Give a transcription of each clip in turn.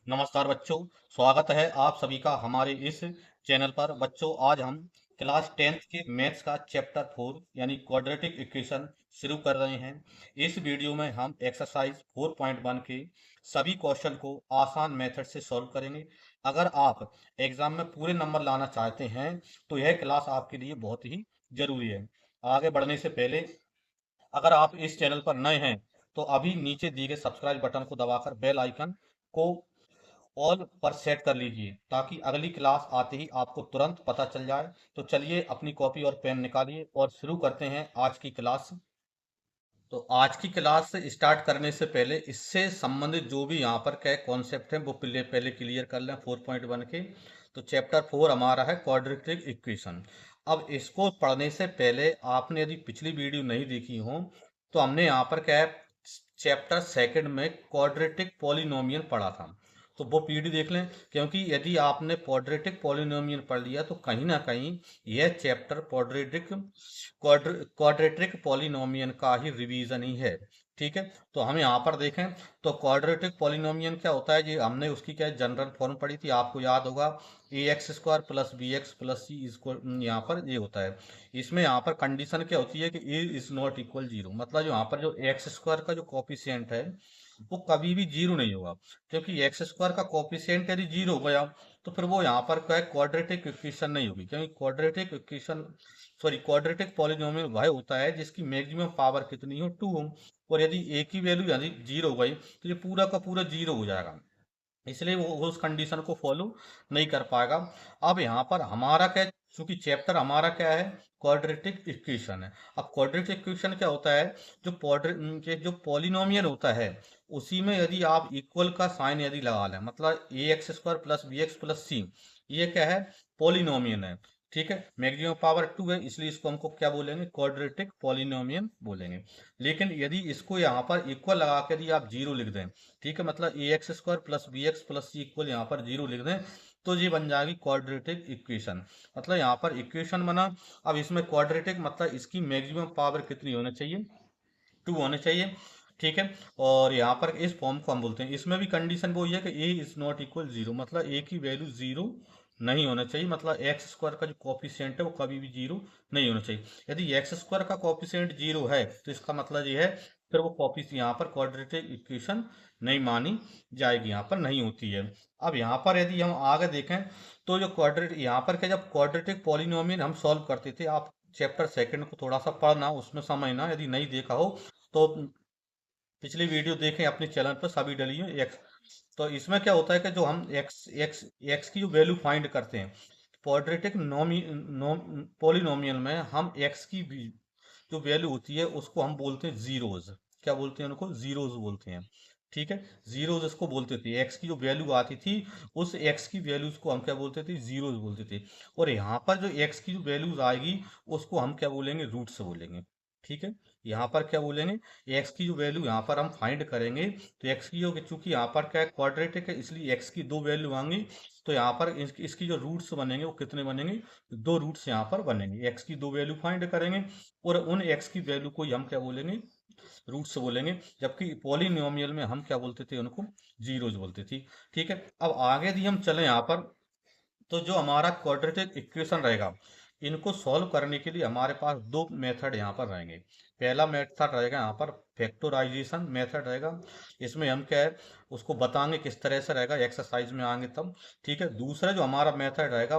नमस्कार बच्चों। स्वागत है आप सभी का हमारे इस चैनल पर। बच्चों, आज हम क्लास 10th के मैथ्स का चैप्टर 4 यानी क्वाड्रेटिक इक्वेशन शुरू कर रहे हैं। इस वीडियो में हम एक्सरसाइज 4.1 के सभी क्वेश्चन को आसान मेथड से सॉल्व करेंगे। अगर आप एग्जाम में पूरे नंबर लाना चाहते हैं तो यह क्लास आपके लिए बहुत ही जरूरी है। आगे बढ़ने से पहले, अगर आप इस चैनल पर नए हैं तो अभी नीचे दिए गए सब्सक्राइब बटन को दबाकर बेल आइकन को ऑल पर सेट कर लीजिए ताकि अगली क्लास आते ही आपको तुरंत पता चल जाए। तो चलिए अपनी कॉपी और पेन निकालिए और शुरू करते हैं आज की क्लास। तो आज की क्लास से स्टार्ट करने से पहले इससे संबंधित जो भी यहाँ पर क्या कॉन्सेप्ट है वो पहले क्लियर कर लें 4.1 के। तो चैप्टर 4 हमारा है क्वाड्रेटिक इक्वेशन। अब इसको पढ़ने से पहले आपने यदि पिछली वीडियो नहीं देखी हो तो हमने यहाँ पर क्या है, चैप्टर सेकंड में क्वाड्रेटिक पॉलिनोमियल पढ़ा था। तो वो वीडियो देख लें, क्योंकि यदि आपने क्वाड्रेटिक पॉलिनोमियल पढ़ लिया तो कहीं ना कहीं यह चैप्टर क्वाड्रेटिक पॉलिनोमियल का ही रिवीजन ही है। ठीक है, तो हम यहाँ पर देखें तो क्वाड्रेटिक पॉलिनोमियल क्या होता है, ये हमने उसकी क्या जनरल फॉर्म पढ़ी थी, आपको याद होगा। A x square plus B x plus C square यहाँ पर ये होता है। इसमें यहाँ पर कंडीशन क्या होती है कि ए इज नॉट इक्वल जीरो, मतलब जो यहाँ पर जो एक्स स्क्वायर का जो कॉफिशिएंट है वो कभी भी जीरो नहीं होगा। क्योंकि एक्स स्क्वायर का कॉफिशिएंट यदि जीरो हो गया तो फिर वो यहाँ पर क्या क्वाड्रेटिक इक्वेशन नहीं होगी। क्योंकि क्वाड्रेटिक पॉलिनोमियल वह होता है जिसकी मैक्सिमम पावर कितनी हो, 2 हो। और यदि ए की वैल्यू यदि जीरो हो गई तो ये पूरा का पूरा जीरो हो जाएगा, इसलिए वो उस कंडीशन को फॉलो नहीं कर पाएगा। अब यहाँ पर हमारा क्या, चूंकि चैप्टर हमारा क्या है, क्वाड्रेटिक इक्वेशन है। अब क्वाड्रेटिक इक्वेशन क्या होता है, जो पॉलिनोमियल होता है उसी में यदि आप इक्वल का साइन यदि लगा लें, मतलब A x square plus B x plus C, ये क्या है, पॉलिनोमियल है। ठीक है, मैक्सिमम पावर 2 है, इसलिए इसको हमको क्या बोलेंगे, क्वाड्रेटिक पॉलिनोमियल बोलेंगे। लेकिन यदि इसको यहाँ पर इक्वल लगा के यदि आप जीरो लिख दें, ठीक है, मतलब A x square plus B x plus C equal यहाँ पर जीरो लिख दें तो ये बन जाएगी क्वाड्रेटिक इक्वेशन। मतलब यहाँ पर इक्वेशन बना। अब इसमें क्वाड्रेटिक मतलब इसकी मैक्सिमम पावर कितनी होनी चाहिए, 2 होने चाहिए। ठीक है, और यहाँ पर इस फॉर्म को हम बोलते हैं, इसमें भी कंडीशन वो ये है कि ए इज नॉट इक्वल जीरो, मतलब ए की वैल्यू जीरो नहीं होना चाहिए, मतलब एक्स स्क्वायर का जो कॉफिशिएंट है वो कभी भी जीरो नहीं होना चाहिए। यदि एक्स स्क्वायर का कॉफिशिएंट जीरो है तो इसका मतलब ये है फिर वो कॉफी यहाँ पर क्वाड्रेटिक इक्वेशन नहीं मानी जाएगी, यहाँ पर नहीं होती है। अब यहाँ पर यदि हम आगे देखें तो जो क्वाड्रेटिक यहाँ पर क्या, जब क्वाड्रेटिक पॉलिनोमियल हम सॉल्व करते थे, आप चैप्टर सेकंड को थोड़ा सा पढ़ना, उसमें समझना, यदि नहीं देखा हो तो पिछली वीडियो देखें अपने चैनल पर, सभी डली है एक्स। तो इसमें क्या होता है कि जो हम एक्स एक्स एक्स की जो वैल्यू फाइंड करते हैं क्वाड्रेटिक पॉलिनोमियल में, हम एक्स की जो वैल्यू होती है उसको हम बोलते हैं जीरोज। क्या बोलते हैं उनको, जीरोज बोलते हैं। ठीक है, जीरोज इसको बोलते थे, एक्स की जो वैल्यू आती थी उस एक्स की वैल्यूज को हम क्या बोलते थे, जीरोज बोलते थे। और यहाँ पर जो एक्स की जो वैल्यूज आएगी उसको हम क्या बोलेंगे, रूट्स बोलेंगे। ठीक है, यहाँ पर क्या बोलेंगे, एक्स की जो वैल्यू यहाँ पर हम फाइंड करेंगे तो एक्स की जो, चूंकि यहाँ पर क्या है क्वाड्रेटिक है इसलिए एक्स की दो वैल्यू आएंगी। तो यहाँ पर इसकी जो रूट्स बनेंगे वो कितने बनेंगे, दो रूट्स यहाँ पर बनेंगे। एक्स की दो वैल्यू फाइंड करेंगे और उन एक्स की वैल्यू को ही हम क्या बोलेंगे, रूट्स बोलेंगे। जबकि पॉलिनोमियल में हम क्या बोलते थे, उनको जीरोज बोलते थे। ठीक है, अब आगे यदि हम चले यहाँ पर तो जो हमारा क्वाड्रेटिक इक्वेशन रहेगा, इनको सॉल्व करने के लिए हमारे पास दो मेथड यहाँ पर रहेंगे। पहला मेथड रहेगा यहाँ पर फैक्टराइजेशन मेथड रहेगा, इसमें हम क्या है उसको बताएंगे किस तरह से रहेगा, एक्सरसाइज में आएंगे तब। ठीक है, दूसरा जो हमारा मेथड रहेगा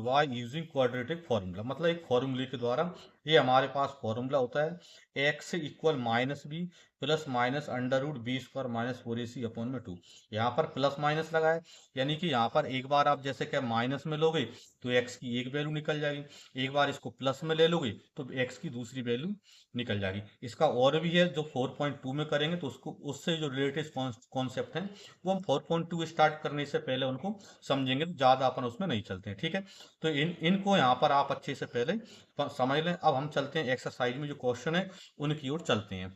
वाई यूजिंग क्वाड्रेटिक फॉर्मूला, मतलब एक फॉर्मूले के द्वारा। ये हमारे पास फॉर्मूला होता है x equal minus b plus minus under root b square minus 4ac upon में 2। यहाँ पर प्लस माइनस लगाए, यानी कि यहाँ पर एक बार आप जैसे क्या माइनस में लोगे तो एक्स की एक वैल्यू निकल जाएगी, एक बार इसको प्लस में ले लोगे तो एक्स की दूसरी वैल्यू निकल जाएगी। इसका और भी है, जो 4.2 में करेंगे तो उसको उससे जो रिलेटेड कॉन्सेप्ट हैं वो हम 4.2 स्टार्ट करने से पहले उनको समझेंगे, तो ज़्यादा अपन उसमें नहीं चलते हैं। ठीक है, तो इनको यहाँ पर आप अच्छे से पहले समझ लें। अब हम चलते हैं एक्सरसाइज में, जो क्वेश्चन है उनकी ओर चलते हैं।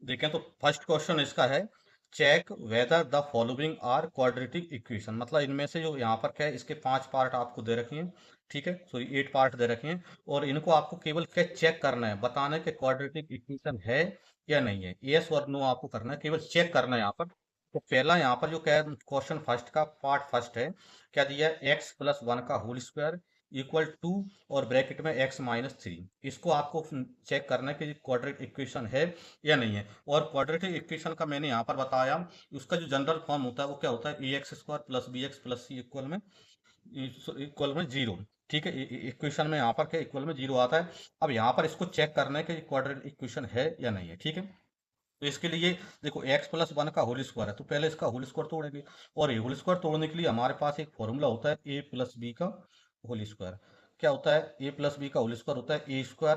देखें तो फर्स्ट क्वेश्चन इसका है, check whether the following are quadratic equation, मतलब इनमें से जो यहाँ पर क्या है, इसके 5 पार्ट आपको दे रखे हैं। ठीक है, सॉरी 8 पार्ट दे रखे हैं और इनको आपको केवल क्या चेक करना है, बताना है कि क्वाड्रेटिक इक्वेशन है या नहीं है। यस और नो आपको करना है, केवल चेक करना है यहाँ पर। तो पहला यहाँ पर जो क्या है, क्वेश्चन फर्स्ट का पार्ट फर्स्ट है, क्या दिया है, एक्स प्लस वन का होल स्क्वायर इक्वल टू और ब्रैकेट में एक्स माइनस थ्री। इसको आपको चेक करना है कि क्वाड्रेटिक इक्वेशन है या नहीं है। और क्वाड्रेटिक इक्वेशन का मैंने यहाँ पर बताया, उसका जो जनरल फॉर्म होता है वो क्या होता है, A x square plus B x plus C equal में जीरो। ठीक है, इक्वेशन में यहाँ पर क्या इक्वल में जीरो आता है। अब यहाँ पर इसको चेक करना है कि क्वाड्रेटिक इक्वेशन है या नहीं है। ठीक है, तो इसके लिए देखो एक्स प्लस वन का होल स्क्वायर है, तो पहले इसका होल स्क्वायर तोड़ेंगे। और ये होल स्क्वायर तोड़ने के लिए हमारे पास एक फॉर्मूला होता है ए प्लस बी का होल स्क्वायर। क्या होता है, ए प्लस बी का होल स्क्वायर होता है ए स्क्वायर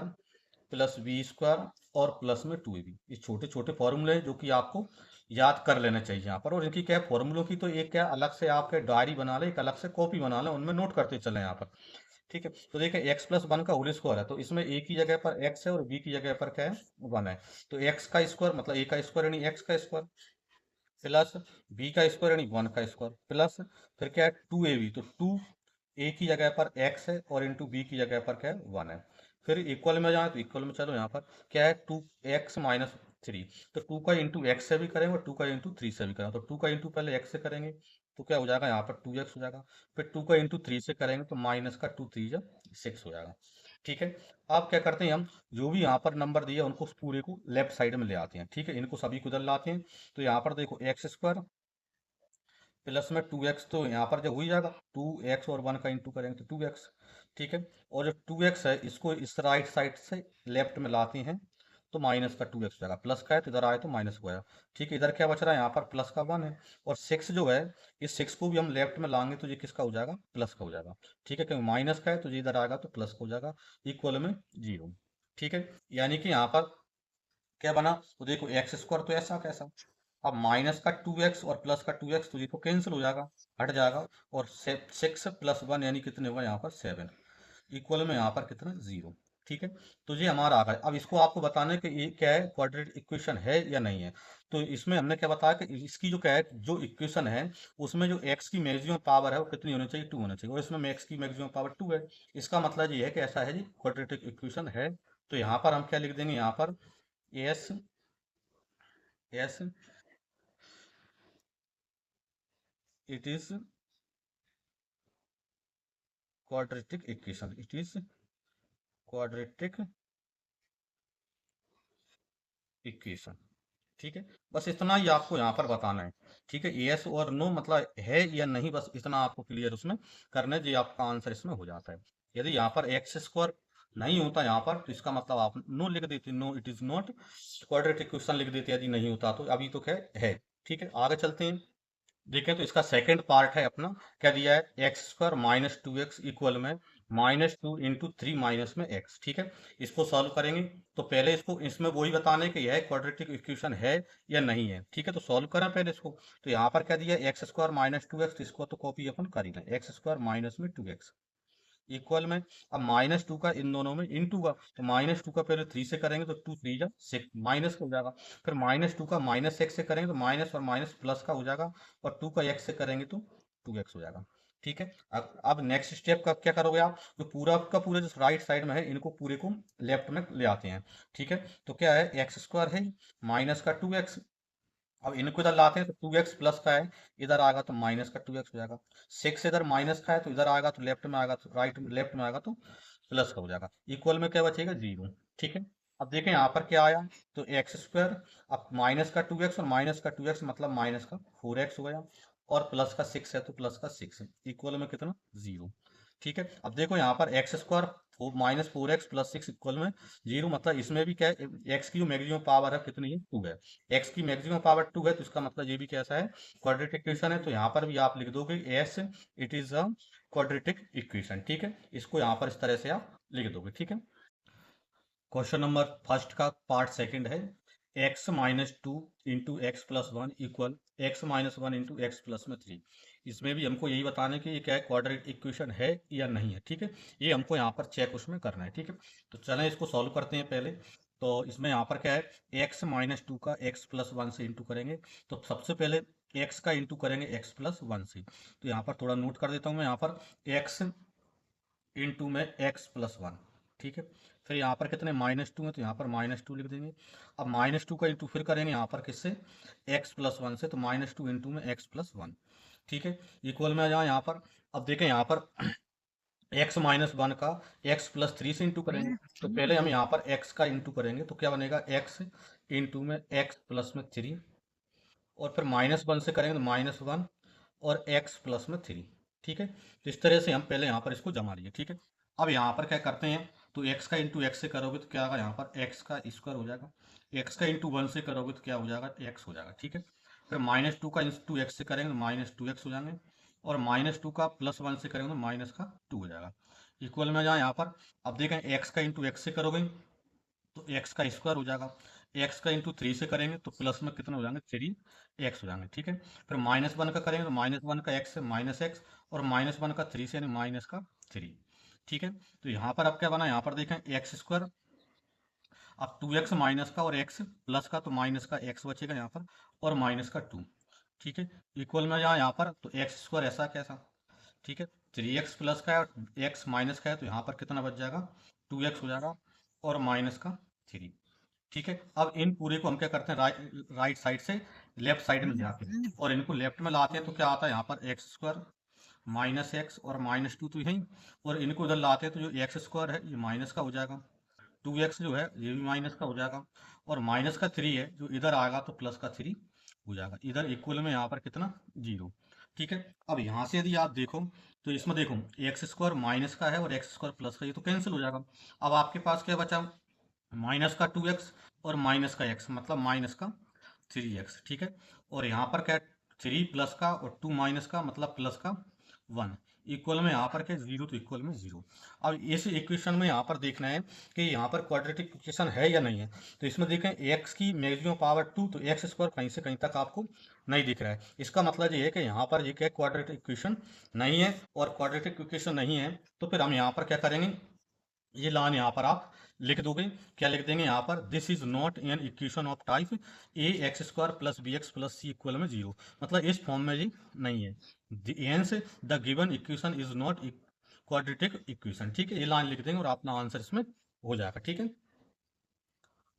प्लस बी स्क्वायर और प्लस में टू ए बी। ये छोटे छोटे फॉर्मूले हैं जो कि आपको याद कर लेना चाहिए यहाँ पर। और इनकी क्या है, फॉर्मूलों की तो एक क्या अलग से आपके डायरी बना ले, एक अलग से कॉपी बना लें, उनमें नोट करते चले यहाँ पर। ठीक है, तो देखिए एक्स प्लस वन का होल स्क्वायर है, तो इसमें ए की जगह पर एक्स है और बी की जगह पर क्या है, वन है। तो एक्स का स्क्वायर मतलब ए का स्क्वायर यानी एक्स का स्क्वायर प्लस बी का स्क्वायर यानी वन का स्क्वायर प्लस फिर क्या है टू ए बी, तो टू ए की जगह पर एक्स है और इंटू बी की जगह पर क्या है, वन है। फिर इक्वल में जाए तो इक्वल में चलो यहाँ पर क्या है, टू एक्स माइनस थ्री। तो टू का इंटू एक्स से भी करेंगे और टू का इंटू थ्री से भी करेंगे। तो टू का इंटू पहले एक्स से करेंगे तो क्या हो जाएगा, यहाँ पर टू एक्स हो जाएगा। फिर टू का इंटू थ्री से करेंगे तो माइनस का टू थ्री जा सिक्स हो जाएगा। ठीक है, अब क्या करते हैं हम, जो भी यहाँ पर नंबर दिए उनको पूरे को लेफ्ट साइड में ले आते हैं। ठीक है, इनको सभी को उधर लाते हैं। तो यहाँ पर देखो एक्स स्क्वायर प्लस में टू एक्स, तो यहाँ पर जब हो ही जाएगा टू एक्स और वन का इंटू करेंगे तो टू एक्स। ठीक है, और जो टू एक्स है इसको इस राइट साइड से लेफ्ट में लाते हैं तो माइनस का टू एक्स हो जाएगा। प्लस का है तो इधर आए तो माइनस हो गया। ठीक है, इधर क्या बच रहा है, यहाँ पर प्लस का वन है। और सिक्स जो है, इस सिक्स को भी हम लेफ्ट में लाएंगे तो ये किसका हो जाएगा, प्लस का हो जाएगा। ठीक है, क्योंकि माइनस का है तो ये इधर आएगा तो प्लस का हो जाएगा, इक्वल में जीरो। ठीक है, यानी कि यहाँ पर क्या बना, तो देखो एक्स स्क्वायर तो ऐसा कैसा, अब माइनस का टू एक्स और प्लस का टू एक्स तो ये तो कैंसिल हो जाएगा, हट जाएगा। और सिक्स प्लस वन यानी कितने होगा यहाँ पर सेवन, इक्वल में यहाँ पर कितना जीरो। ठीक है, तो ये हमारा आ गया। अब इसको आपको बताना है कि ये क्या है, क्वाड्रेटिक इक्वेशन है या नहीं है। तो इसमें हमने क्या बताया कि इसकी जो क्या है, जो इक्वेशन है उसमें जो एक्स की मैक्सिमम पावर है वो कितनी होनी चाहिए, टू होना चाहिए। और इसमें एक्स की मैक्सिमम पावर टू है। इसका मतलब ये है कि ऐसा है जी, क्वाड्रेटिक इक्वेशन है। तो यहाँ पर हम क्या लिख देंगे, यहाँ पर S S it is quadratic equation, it is quadratic equation। ठीक है, बस इतना ही आपको यहाँ पर बताना है। ठीक है, यस और नो मतलब है या नहीं, बस इतना आपको क्लियर उसमें करना है, जो आपका आंसर इसमें हो जाता है। यदि यहाँ पर एक्स स्क्वायर नहीं होता यहाँ पर तो इसका मतलब आप नो लिख देते, no it is not quadratic equation लिख देते। यदि नहीं होता तो अभी तो क्या है। ठीक है, आगे चलते हैं। देखें तो इसका सेकंड पार्ट है अपना, क्या दिया है, X square minus two X equal में minus two into three minus में एक्स। ठीक है, इसको सॉल्व करेंगे। तो पहले इसको इसमें वही बताने कि यह क्वाड्रेटिक इक्वेशन है या नहीं है। ठीक है, तो सॉल्व करा पहले इसको। तो यहाँ पर क्या दिया है, X square minus two x, इसको तो कॉपी अपन कर ही लें, एक्स स्क्वायर माइनस में टू एक्स इक्वल में, अब माइनस टू का इन दोनों में इन टू का, तो माइनस टू का पहले थ्री से करेंगे तो टू थ्री जा सिक्स माइनस हो जाएगा। फिर माइनस टू का माइनस एक्स से करेंगे तो माइनस और माइनस प्लस का हो जाएगा। और टू का एक्स से करेंगे तो टू एक्स हो जाएगा। ठीक है, अब नेक्स्ट स्टेप का क्या करोगे आप, जो पूरा का पूरा जो राइट साइड में है इनको पूरे को लेफ्ट में ले आते हैं। ठीक है, तो क्या है, एक्स स्क्वायर है माइनस का टू एक्स, अब इनको इधर लाते हैं तो टू एक्स प्लस का है, इधर आएगा तो माइनस का टू एक्स हो जाएगा। सिक्स इधर माइनस का है तो इधर आएगा तो लेफ्ट में आएगा, तो राइट लेफ्ट में आएगा तो प्लस का हो जाएगा, इक्वल में क्या बचेगा, जीरो। ठीक है, अब देखें यहाँ पर क्या आया, तो एक्स स्क्वायर, अब माइनस का टू एक्स और माइनस का टू एक्स मतलब माइनस का फोर एक्स हो गया। और प्लस का सिक्स है तो प्लस का सिक्स, इक्वल में कितना, जीरो। ठीक है, अब देखो यहाँ पर x square minus four x plus six equal में जीरो, मतलब इसमें भी क्या है, एक्स की जो मैक्सिमम पावर है कितनी है, टू है। एक्स की मैक्सिमम पावर टू है तो इसका मतलब ये भी कैसा है, क्वाड्रेटिक इक्वेशन है। तो यहाँ पर भी आप लिख दोगे S it is a quadratic equation. ठीक है, इसको यहाँ पर इस तरह से आप लिख दोगे। ठीक है, क्वेश्चन नंबर फर्स्ट का पार्ट सेकंड है, x minus two into x plus one equal x minus one into x plus में थ्री। इसमें भी हमको यही बताना है कि ये क्या है, क्वाड्रेटिक इक्वेशन है या नहीं है। ठीक है, ये हमको यहाँ पर चेक उसमें करना है। ठीक है, तो चलें इसको सॉल्व करते हैं पहले। तो इसमें यहाँ पर क्या है, एक्स माइनस टू का एक्स प्लस वन से इंटू करेंगे। तो सबसे पहले एक्स का इंटू करेंगे एक्स प्लस वन से। तो यहाँ पर थोड़ा नोट कर देता हूँ मैं, यहाँ पर एक्स इंटू में एक्स प्लस वन। ठीक है, फिर यहाँ पर कितने -2 है, तो यहाँ पर -2 लिख देंगे। अब -2 का इंटू फिर करेंगे यहाँ पर किससे, x+1 से, तो -2 इंटू में x+1, ठीक है, इक्वल में आ जाए यहाँ पर। अब देखें यहाँ पर x-1 का x+3 से इंटू करेंगे, तो पहले हम यहाँ पर x का इंटू करेंगे, तो क्या बनेगा, x इंटू में x+3, और फिर -1 से करेंगे तो -1 और x+3, ठीक है। तो इस तरह से हम पहले यहाँ पर इसको जमा लिए, ठीक है। अब यहाँ पर क्या करते हैं, तो x का इंटू x से करोगे तो क्या आएगा, यहाँ पर x का स्क्वायर हो जाएगा, x का इंटू 1 से करोगे तो क्या हो जाएगा, x हो जाएगा, ठीक है। फिर -2 का इंटू x से करेंगे तो -2x हो जाएंगे, और -2 का +1 से करेंगे तो -2 हो जाएगा, इक्वल में जाए यहाँ पर। अब देखें x का इंटू x से करोगे तो x का स्क्वायर हो जाएगा, x का इंटू 3 से करेंगे तो प्लस में कितने हो जाएंगे, 3x हो जाएंगे, ठीक है। फिर -1 का करेंगे तो -1 का x से -x, और -1 का 3 से यानी माइनस का 3, ठीक है। तो यहाँ पर अब क्या बना, यहाँ पर देखें एक्स स्क्वायर, अब 2x माइनस का और x प्लस का, तो माइनस का x बचेगा यहाँ पर, और माइनस का 2, ठीक है, इक्वल में यहाँ पर, तो एक्स स्क्वायर ऐसा कैसा, ठीक है, 3x प्लस का है और x माइनस का है, तो यहाँ पर कितना बच जाएगा, 2x हो जाएगा, और माइनस का 3, ठीक है। अब इन पूरे को हम क्या करते हैं, राइट साइड से लेफ्ट साइड में ले आते हैं, और इनको लेफ्ट में लाते हैं, तो क्या आता है यहाँ पर x² -x और -2 तो यही, और इनको इधर लाते हैं तो जो x² है ये माइनस का हो जाएगा, 2x जो है ये भी माइनस का हो जाएगा, और माइनस का 3 है जो इधर आएगा तो प्लस का 3 हो जाएगा, इधर इक्वल में यहाँ पर कितना, 0, ठीक है। अब यहाँ से यदि आप देखो तो इसमें देखो x² माइनस का है और x² प्लस का, ये तो कैंसिल हो जाएगा। अब आपके पास क्या बचा, -2x और माइनस का x, मतलब -3x, ठीक है। और यहाँ पर क्या, 3 प्लस का और 2 माइनस का, मतलब प्लस का 1, इक्वल में यहाँ पर क्या, 0, तो इक्वल में 0। अब इस इक्वेशन में यहाँ पर देखना है कि यहाँ पर क्वाड्रेटिक इक्वेशन है या नहीं है, तो इसमें देखें x की मैक्सिमम पावर 2, तो x² कहीं से कहीं तक आपको नहीं दिख रहा है, इसका मतलब ये है कि यहाँ पर ये क्या, क्वाड्रेटिक इक्वेशन नहीं है, और क्वाड्रेटिक इक्वेशन नहीं है तो फिर हम यहाँ पर क्या करेंगे, ये लाइन यहाँ पर आप लिख दोगे, क्या लिख देंगे यहाँ पर, this is not an equation of type ax² plus bx plus c equal में 0, मतलब इस फॉर्म में ये नहीं है, hence the given equation is not quadratic equation, ठीक है, ये लाइन लिख देंगे और अपना आंसर इसमें हो जाएगा, ठीक है।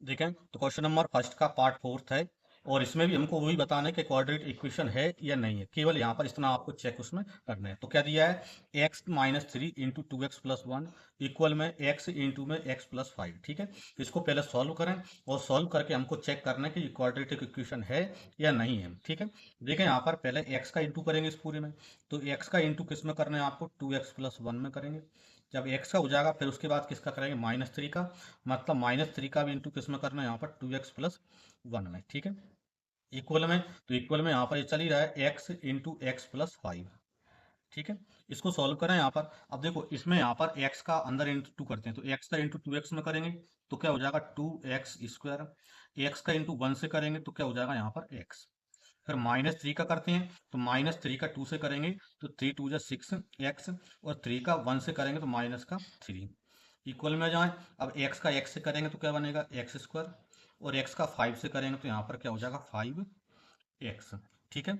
देखें तो क्वेश्चन नंबर फर्स्ट का पार्ट 4 है, और इसमें भी हमको वही बताना है कि क्वाड्रेटिक इक्वेशन है या नहीं है, केवल यहाँ पर इतना आपको चेक उसमें करना है। तो क्या दिया है, x-3 into 2x plus 1 equal में x इंटू में x+5, ठीक है। तो इसको पहले सॉल्व करें, और सॉल्व करके हमको चेक करना है कि ये क्वाड्रेटिक इक्वेशन है या नहीं है, ठीक है। देखें यहाँ पर पहले x का इंटू करेंगे इस पूरे में, तो x का इंटू किस में करना है आपको, 2x प्लस 1 में करेंगे, जब x का हो जाएगा फिर उसके बाद किसका करेंगे, -3 का, मतलब -3 का भी इंटू किस में करना है, यहाँ पर 2x प्लस 1 में, ठीक है, इक्वल में। तो इक्वल में यहाँ पर ये चल ही रहा है x इंटू x+5, ठीक है। इसको सॉल्व करें यहाँ पर, अब देखो इसमें यहाँ पर x का अंदर इंटू करते हैं, तो x का इंटू 2x में करेंगे तो क्या हो जाएगा, 2x², x का इंटू 1 से करेंगे तो क्या हो जाएगा यहाँ पर x, फिर -3 का करते हैं तो -3 का 2 से करेंगे तो 3 2 जा 6x, और 3 का 1 से करेंगे तो माइनस का 3, इक्वल में जाए। अब x का x से करेंगे तो क्या बनेगा, x², और x का 5 से करेंगे तो यहाँ पर क्या हो जाएगा, 5x, ठीक है।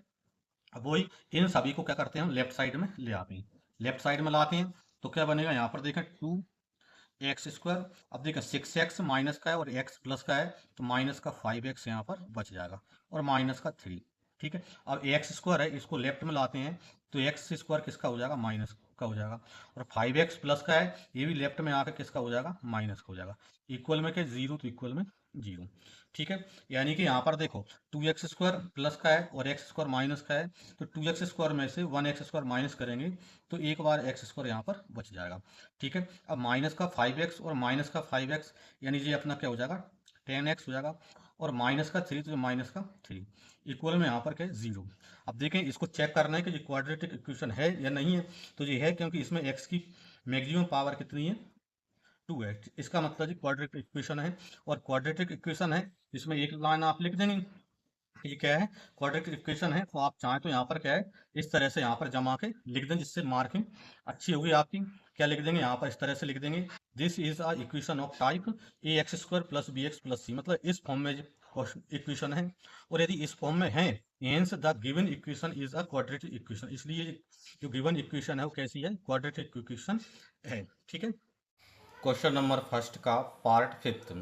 अब वही इन सभी को क्या करते हैं, हम लेफ्ट साइड में ले आते हैं, लेफ्ट साइड में लाते हैं तो क्या बनेगा, यहाँ पर देखें 2x², अब देखें 6x माइनस का है और x प्लस का है, तो माइनस का 5x यहाँ पर बच जाएगा, और माइनस का 3, ठीक है। अब x² है, इसको लेफ्ट में लाते हैं तो x² किसका हो जाएगा, माइनस का हो जाएगा, और 5x प्लस का है, ये भी लेफ्ट में आकर किसका हो जाएगा, माइनस का हो जाएगा, इक्वल में क्या, 0, तो इक्वल में 0, ठीक है। यानी कि यहाँ पर देखो 2x² प्लस का है और x² माइनस का है, तो 2x² में से 1x² माइनस करेंगे तो एक बार x² यहाँ पर बच जाएगा, ठीक है। अब माइनस का 5x और माइनस का 5x, यानी ये अपना क्या हो जाएगा, 10x हो जाएगा, और माइनस का 3 तो माइनस का 3, इक्वल में यहाँ पर क्या है, 0। अब देखें इसको चेक करना है कि ये क्वाड्रेटिक इक्वेशन है या नहीं है, तो ये है क्योंकि इसमें x की मैक्सिमम पावर कितनी है, 2 है, इसका मतलब जी क्वाड्रेटिक इक्वेशन है, और क्वाड्रेटिक इक्वेशन है इसमें एक लाइन आप लिख देंगे, ये क्या है, क्वाड्रेटिक इक्वेशन है, तो आप चाहें तो यहाँ पर क्या है, इस तरह से यहाँ पर जमा के लिख दें, जिससे मार्किंग अच्छी होगी आपकी। क्या लिख देंगे यहाँ पर, इस तरह से लिख देंगे, this is a equation of type ax² plus bx plus c, मतलब इस फॉर्म में इक्वेशन है, और यदि इस फॉर्म में है, hence the given equation is a quadratic equation, इसलिए जो गिवन इक्वेशन है वो कैसी है, क्वाड्रेटिक इक्वेशन है, ठीक है। क्वेश्चन नंबर फर्स्ट का पार्ट फिफ्थ,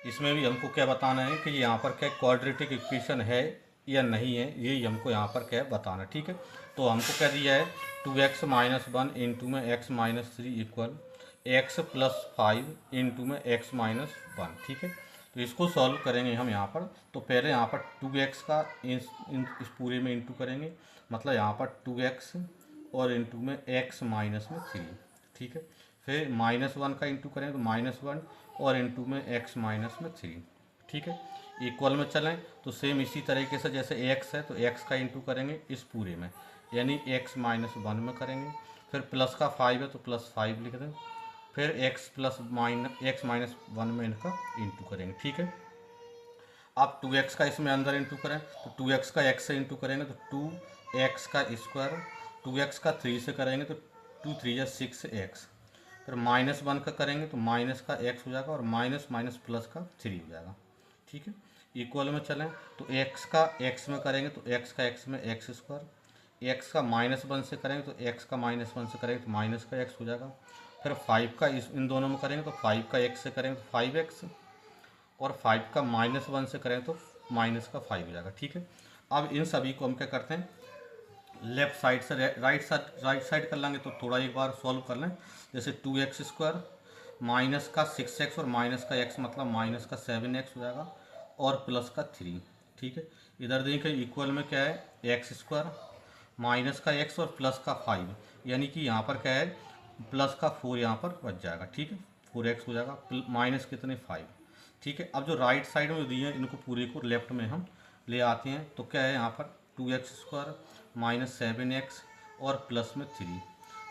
इसमें भी हमको क्या बताना है कि यहाँ पर क्या क्वाड्रेटिक इक्वेशन है या नहीं है, ये हमको यहाँ पर क्या बताना है। ठीक है, तो हमको क्या दिया है 2x माइनस वन इंटू में x minus three equal x plus five into में x माइनस वन। ठीक है, तो इसको सॉल्व करेंगे हम यहाँ पर। तो पहले यहाँ पर 2x का इस पूरे में इंटू करेंगे, मतलब यहाँ पर 2x और इंटू में x माइनस में थ्री। ठीक है, फिर माइनस वन का इंटू करेंगे तो माइनस वन और इंटू में x माइनस में थ्री। ठीक है, इक्वल में चलें तो सेम इसी तरीके से जैसे x है तो x का इंटू करेंगे इस पूरे में, यानी x माइनस वन में करेंगे। फिर प्लस का 5 है तो प्लस 5 लिख दें, फिर x माइनस वन में इनका इंटू करेंगे। ठीक है, अब 2x का इसमें अंदर इंटू करें तो 2x का x से इंटू करेंगे तो 2x का स्क्वायर, 2x का 3 से करेंगे तो 2 3 या 6x, फिर माइनस वन का करेंगे तो माइनस का x हो जाएगा और माइनस माइनस प्लस का 3 हो जाएगा। ठीक है, इक्वल में चलें तो x का x में करेंगे तो x का x में एक्स स्क्वायर, x का माइनस वन से करेंगे तो x का माइनस वन से करेंगे तो माइनस का x हो जाएगा। फिर 5 का इन दोनों में करेंगे तो 5 का x से करेंगे तो 5x, और 5 का माइनस वन से करें तो माइनस का 5 हो जाएगा। ठीक है, अब इन सभी को हम क्या करते हैं, लेफ्ट साइड से राइट साइड कर लेंगे तो थोड़ा एक बार सॉल्व कर लें। जैसे 2x स्क्वायर माइनस का 6x और माइनस का x मतलब माइनस का 7x हो जाएगा और प्लस का 3। ठीक है, इधर देखें इक्वल में क्या है एक्स स्क्वायर माइनस का x और प्लस का 5, यानी कि यहाँ पर क्या है प्लस का 4 यहाँ पर बच जाएगा। ठीक है, 4x हो जाएगा माइनस कितने 5। ठीक है, अब जो राइट साइड में दिए हैं इनको पूरे को लेफ्ट में हम ले आते हैं तो क्या है यहाँ पर 2x स्क्वायर माइनस 7x और प्लस में 3।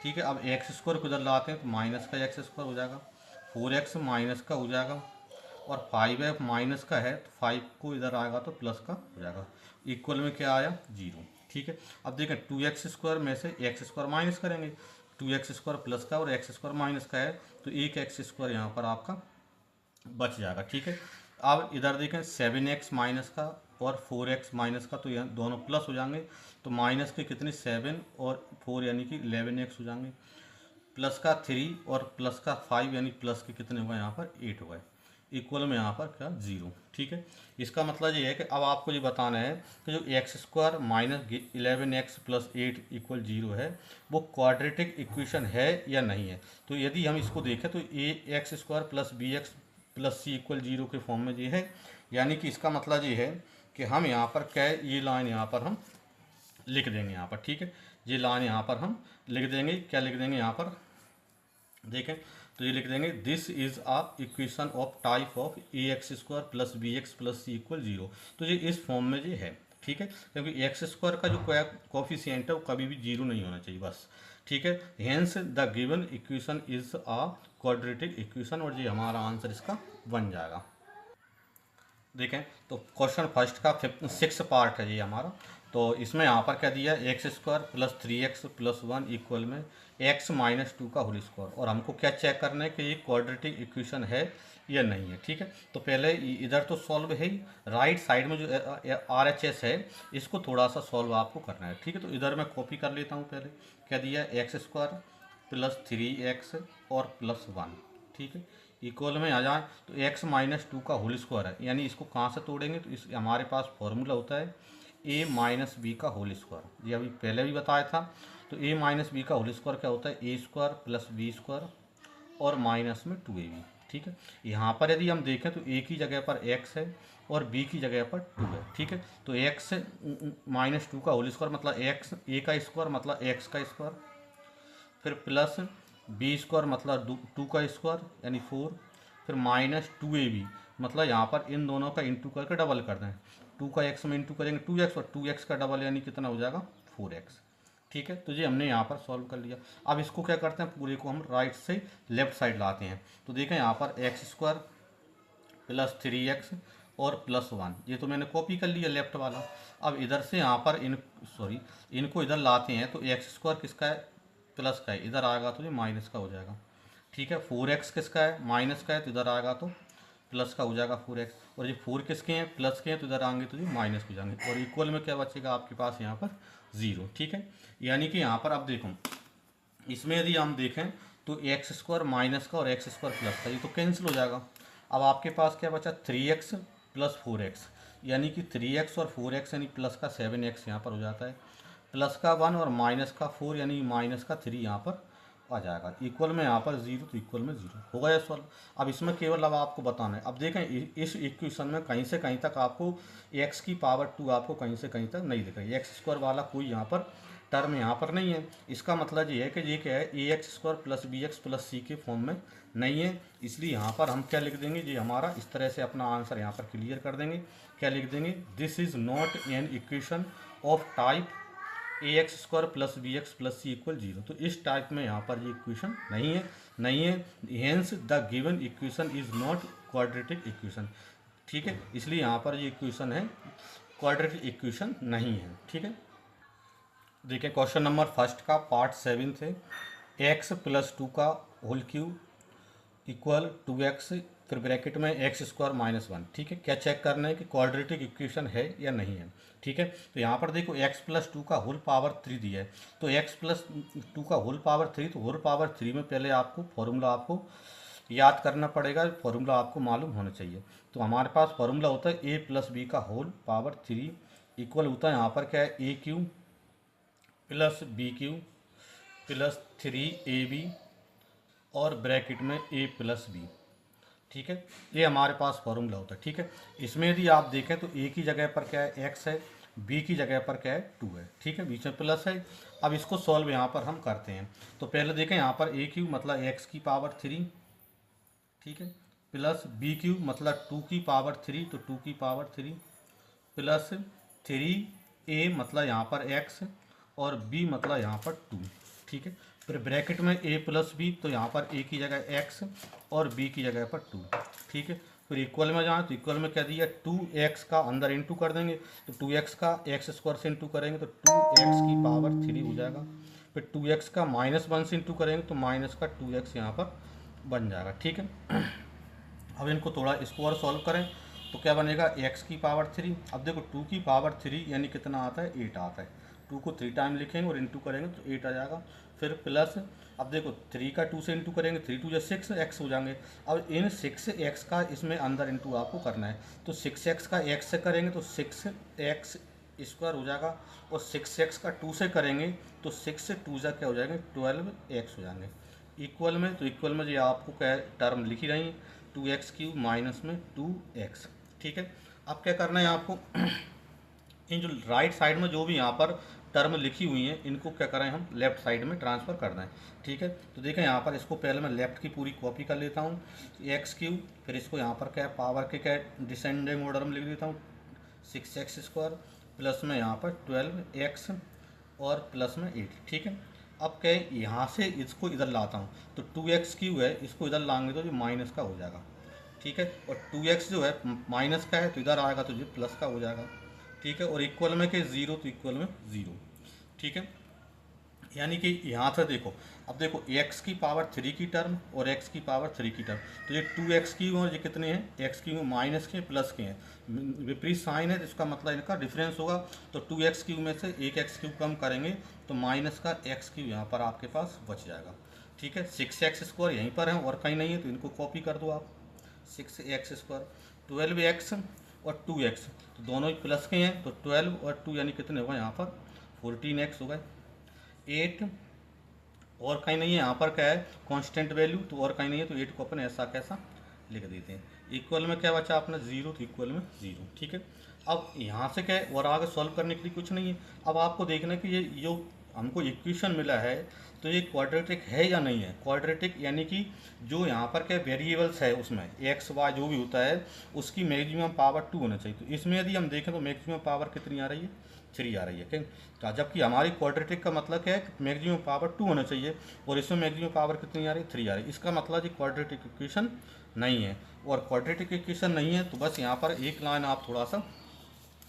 ठीक है, अब एक्स स्क्वायर को इधर लाते हैं तो माइनस का एक्स स्क्वायर हो जाएगा, 4x माइनस का हो जाएगा और 5 माइनस का है तो 5 को इधर आएगा तो प्लस का हो जाएगा। इक्वल में क्या आया 0। ठीक है, अब देखें 2x स्क्वायर में से एक्स स्क्वायर माइनस करेंगे, 2x स्क्वायर प्लस का और एक्स स्क्वायर माइनस का है तो एक एक्स स्क्वायर यहाँ पर आपका बच जाएगा। ठीक है, अब इधर देखें 7x माइनस का और 4x माइनस का, तो यहाँ दोनों प्लस हो जाएंगे तो माइनस के कितने 7 और 4 यानी कि 11x हो जाएंगे, प्लस का 3 और प्लस का 5 यानी प्लस के कितने हुए यहाँ पर 8 हुए, इक्वल में यहाँ पर क्या 0। ठीक है, इसका मतलब ये है कि अब आपको ये बताना है कि जो x square minus 11x plus 8 equal 0 है वो क्वाड्रेटिक इक्वेशन है या नहीं है। तो यदि हम इसको देखें तो A x square plus B x plus C equal 0 के फॉर्म में ये है, यानी कि इसका मतलब ये है कि हम यहाँ पर क्या है ये लाइन यहाँ पर हम लिख देंगे यहाँ पर। ठीक है, ये लाइन यहाँ पर हम लिख देंगे, क्या लिख देंगे यहाँ पर देखें तो ये लिख देंगे this is a equation of type of a x square plus B x plus C equal 0। तो ये इस फॉर्म में ये है। ठीक है, क्योंकि एक्स स्क्वायर का जो कोफिशिएंट है वो कभी भी 0 नहीं होना चाहिए बस। ठीक है, hence the given equation is a quadratic equation और ये हमारा आंसर इसका बन जाएगा। देखें तो क्वेश्चन फर्स्ट का 6 पार्ट है ये हमारा। तो इसमें यहाँ पर क्या दिया x square plus 3x plus 1 equal में x माइनस 2 का होल स्क्वायर, और हमको क्या चेक करना है कि ये क्वाड्रेटिक इक्वेशन है या नहीं है। ठीक है, तो पहले इधर तो सॉल्व है ही, राइट साइड में जो RHS है इसको थोड़ा सा सॉल्व आपको करना है। ठीक है, तो इधर मैं कॉपी कर लेता हूँ। पहले क्या दिया एक्स स्क्वायर प्लस 3x और प्लस 1। ठीक है, इक्वल में आ जाए तो x माइनस 2 का होल स्क्वायर है, यानी इसको कहाँ से तोड़ेंगे तो इस हमारे पास फॉर्मूला होता है a माइनस बी का होल स्क्वायर, ये अभी पहले भी बताया था। तो a माइनस बी का होल स्क्वायर क्या होता है ए स्क्वायर प्लस बी स्क्वायर और माइनस में 2ab। ठीक है, यहाँ पर यदि हम देखें तो a की जगह पर x है और b की जगह पर 2 है। ठीक है, तो x माइनस 2 का होल स्क्वायर मतलब x a का स्क्वायर मतलब x का स्क्वायर, फिर प्लस बी स्क्वायर मतलब 2 का स्क्वायर यानी 4, फिर माइनस 2ab मतलब यहाँ पर इन दोनों का इंटू करके डबल कर दें, 2 का x में इंटू करेंगे 2x और 2x का डबल यानी कितना हो जाएगा 4x। ठीक है, तो ये हमने यहाँ पर सॉल्व कर लिया। अब इसको क्या करते हैं पूरे को हम राइट से लेफ्ट साइड लाते हैं। तो देखें यहाँ पर एक्स स्क्वायर प्लस 3x और प्लस 1, ये तो मैंने कॉपी कर लिया लेफ्ट वाला। अब इधर से यहाँ पर इनको इधर लाते हैं तो एक्स स्क्वायर किसका है प्लस का है, इधर आएगा तो ये माइनस का हो जाएगा। ठीक है, 4x किसका है माइनस का है तो इधर आएगा तो प्लस का हो जाएगा 4x, और ये 4 किसके हैं प्लस के हैं तो इधर आएंगे तो ये माइनस हो जाएंगे, और इक्वल में क्या बचेगा आपके पास यहाँ पर 0। ठीक है, यानी कि यहाँ पर अब देखो इसमें यदि हम देखें तो एक्स स्क्वायर माइनस का और एक्स स्क्वायर प्लस का ये तो कैंसिल हो जाएगा। अब आपके पास क्या बचा 3x प्लस 4x, यानी कि 3x और 4x यानी प्लस का 7x यहाँ पर हो जाता है, प्लस का 1 और माइनस का 4 यानी माइनस का 3 यहाँ पर आ जाएगा। इक्वल में यहाँ पर 0 तो इक्वल में 0 हो गया सॉल्व। अब इसमें केवल अब आपको बताना है, अब देखें इस इक्वेशन में कहीं से कहीं तक आपको x की पावर 2 आपको कहीं से कहीं तक नहीं दिख रही, एक्स स्क्वायर वाला कोई यहाँ पर टर्म यहाँ पर नहीं है। इसका मतलब ये है कि ये क्या है, A x square plus B x plus C के फॉर्म में नहीं है, इसलिए यहाँ पर हम क्या लिख देंगे, ये हमारा इस तरह से अपना आंसर यहाँ पर क्लियर कर देंगे। क्या लिख देंगे, this is not an equation of type a x square plus B x plus C equal 0। तो इस टाइप में यहाँ पर ये इक्वेशन नहीं है hence the given equation is not quadratic equation. ठीक है, इसलिए यहाँ पर ये इक्वेशन है क्वाड्रेटिक इक्वेशन नहीं है। ठीक है, देखिए क्वेश्चन नंबर फर्स्ट का पार्ट 7 थे, एक्स प्लस 2 का होल क्यूब इक्वल 2x फिर ब्रैकेट में एक्स स्क्वायर माइनस 1। ठीक है, क्या चेक करना है कि क्वाड्रेटिक इक्वेशन है या नहीं है। ठीक है, तो यहाँ पर देखो x प्लस 2 का होल पावर 3 दिया है, तो x प्लस 2 का होल पावर 3, तो होल पावर 3 में पहले आपको फॉर्मूला आपको याद करना पड़ेगा, फॉर्मूला आपको मालूम होना चाहिए। तो हमारे पास फॉर्मूला होता है a प्लस बी का होल पावर 3 इक्वल होता है यहाँ पर क्या है A cube plus B cube plus 3ab और ब्रैकेट में a प्लस बी। ठीक है, ये हमारे पास फॉर्मूला होता है। ठीक है, इसमें यदि आप देखें तो a की जगह पर क्या है x है, b की जगह पर क्या है 2 है। ठीक है, बीच में प्लस है। अब इसको सॉल्व यहाँ पर हम करते हैं, तो पहले देखें यहाँ पर a क्यू मतलब x की पावर 3, ठीक है, प्लस बी क्यू मतलब 2 की पावर 3, तो 2 की पावर 3 प्लस 3a मतलब यहाँ पर x और b मतलब यहाँ पर 2। ठीक है, फिर ब्रैकेट में a प्लस बी, तो यहाँ पर a की जगह x और b की जगह पर 2। ठीक है, फिर इक्वल में जाएँ तो इक्वल में क्या दिया 2x का अंदर इंटू कर देंगे, तो 2x का एक्स स्क्वायर से इंटू करेंगे तो 2x की पावर 3 हो जाएगा। फिर 2x का -1 से इंटू करेंगे तो माइनस का 2x यहाँ पर बन जाएगा। ठीक है, अब इनको थोड़ा इसको और सॉल्व करें तो क्या बनेगा x की पावर 3। अब देखो 2 की पावर 3 यानी कितना आता है 8 आता है, 2 को 3 टाइम लिखेंगे और इंटू करेंगे तो 8 आ जाएगा। फिर प्लस अब देखो 3 का 2 से इंटू करेंगे, 3 2 6 x हो जाएंगे। अब इन 6x का इसमें अंदर इंटू आपको करना है, तो 6x का x से करेंगे तो 6x स्क्वायर हो जाएगा, और 6x का 2 से करेंगे तो 6 से 2 जा क्या हो जाएंगे 12x हो जाएंगे। इक्वल में तो इक्वल में जो आपको क्या टर्म लिखी रही है 2x क्यूब माइनस में 2x। ठीक है, अब क्या करना है आपको इन जो राइट साइड में जो भी यहाँ पर टर्म लिखी हुई हैं इनको क्या करें हम लेफ्ट साइड में ट्रांसफ़र करना है। ठीक है, तो देखें यहाँ पर इसको पहले मैं लेफ्ट की पूरी कॉपी कर लेता हूँ एक्स क्यूब, फिर इसको यहाँ पर क्या पावर के क्या डिसेंडिंग ऑर्डर में लिख देता हूँ 6x स्क्वायर प्लस में यहाँ पर 12x और प्लस में 8। ठीक है, अब क्या यहाँ से इसको इधर लाता हूँ तो 2x क्यूब है, इसको इधर लाएंगे तो ये माइनस का हो जाएगा। ठीक है, और 2x जो है माइनस का है तो इधर आएगा तो ये प्लस का हो जाएगा। ठीक है, और इक्वल में के 0 तो इक्वल में 0। ठीक है, यानी कि यहाँ से देखो अब देखो x की पावर 3 की टर्म और x की पावर 3 की टर्म, तो ये 2x की और ये कितने हैं x की माइनस के प्लस के हैं, विपरीत साइन है तो इसका मतलब इनका डिफरेंस होगा। तो 2x क्यूब में से एक x क्यूब कम करेंगे तो माइनस का x क्यूब यहाँ पर आपके पास बच जाएगा। ठीक है, 6x स्क्वायर यहीं पर है और कहीं नहीं है तो इनको कॉपी कर दो आप, 6x स्क्वायर 12x और 2x, तो दोनों ही प्लस के हैं तो 12 और 2 यानी कितने होगा यहाँ पर 14x हो गए। 8 और कहीं नहीं है, यहाँ पर क्या है कांस्टेंट वैल्यू तो और कहीं नहीं है, तो 8 को अपन ऐसा कैसा लिख देते हैं। इक्वल में क्या बचा अपना 0, तो इक्वल में 0। ठीक है, अब यहाँ से क्या है और आगे सॉल्व करने के लिए कुछ नहीं है। अब आपको देखना है कि ये जो हमको इक्वेशन मिला है तो ये क्वाड्रेटिक है या नहीं है। क्वाड्रेटिक यानी कि जो यहाँ पर क्या वेरिएबल्स है उसमें एक्स वाई जो भी होता है उसकी मैक्सिमम पावर 2 होना चाहिए। तो इसमें यदि हम देखें तो मैक्सिमम पावर कितनी आ रही है 3 आ रही है। ठीक, तो जबकि हमारी क्वाड्रेटिक का मतलब क्या है मैक्सिमम पावर 2 होना चाहिए और इसमें मैक्सिमम पावर कितनी आ रही है 3 आ रही है। इसका मतलब ये क्वाड्रेटिक इक्वेशन नहीं है, और क्वाड्रेटिक इक्वेशन नहीं है तो बस यहाँ पर एक लाइन आप थोड़ा सा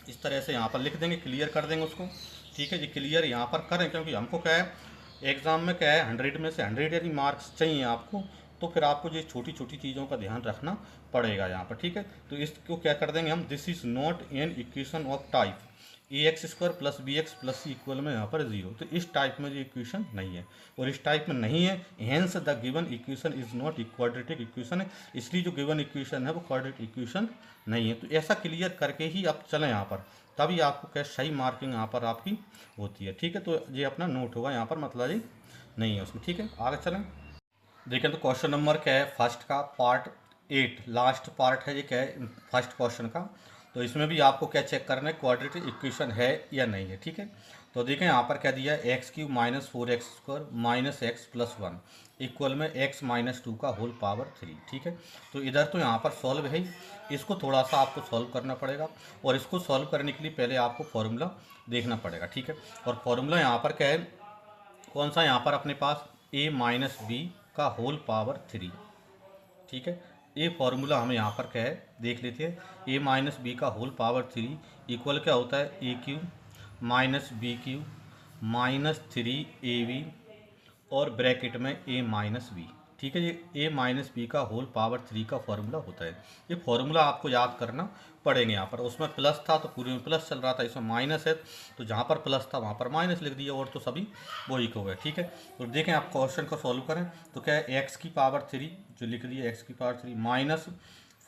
इस तरह से यहाँ पर लिख देंगे, क्लियर कर देंगे उसको। ठीक है, ये क्लियर यहाँ पर करें क्योंकि हमको क्या है एग्ज़ाम में क्या है 100 में से 100 यदि मार्क्स चाहिए आपको, तो फिर आपको ये छोटी छोटी चीज़ों का ध्यान रखना पड़ेगा यहाँ पर। ठीक है, तो इसको क्या कर देंगे हम this is not an equation of type a x square plus B x plus C equal में यहाँ पर 0। तो इस टाइप में जो इक्वेशन नहीं है, और इस टाइप में नहीं है, hence the given equation is not quadratic equation है, इसलिए जो गिवन इक्वेशन है वो क्वाड्रेटिक इक्वेशन नहीं है। तो ऐसा क्लियर करके ही आप चलें यहाँ पर, तभी आपको क्या सही मार्किंग यहाँ पर आपकी होती है। ठीक है, तो ये अपना नोट होगा यहाँ पर, मतलब ये नहीं है उसमें। ठीक है, आगे चलें। देखें तो क्वेश्चन नंबर क्या है, फर्स्ट का पार्ट 8 लास्ट पार्ट है, ये क्या है फर्स्ट क्वेश्चन का। तो इसमें भी आपको क्या चेक करना है, क्वाड्रेटिक इक्वेशन है या नहीं है। ठीक है, तो देखें यहाँ पर क्या दिया है, x cube minus 4x square minus x plus 1 equal में x माइनस 2 का होल पावर 3। ठीक है, तो इधर तो यहाँ पर सॉल्व है, इसको थोड़ा सा आपको सॉल्व करना पड़ेगा, और इसको सॉल्व करने के लिए पहले आपको फॉर्मूला देखना पड़ेगा। ठीक है, और फॉर्मूला यहाँ पर क्या है, कौन सा यहाँ पर अपने पास, a माइनस बी का होल पावर 3। ठीक है, ये फॉर्मूला हमें यहाँ पर क्या है देख लेते हैं। a माइनस बी का होल पावर 3 इक्वल क्या होता है, A cube minus B cube minus 3ab और ब्रैकेट में a माइनस बी। ठीक है, ये a माइनस बी का होल पावर 3 का फॉर्मूला होता है। ये फॉर्मूला आपको याद करना पड़ेंगे। यहाँ पर उसमें प्लस था तो पूरे में प्लस चल रहा था, इसमें माइनस है तो जहाँ पर प्लस था वहाँ पर माइनस लिख दिया, और तो सभी वही हो गए। ठीक है, तो देखें आप क्वेश्चन को सॉल्व करें तो क्या है, एक्स की पावर 3 जो लिख दिया, एक्स की power 3 minus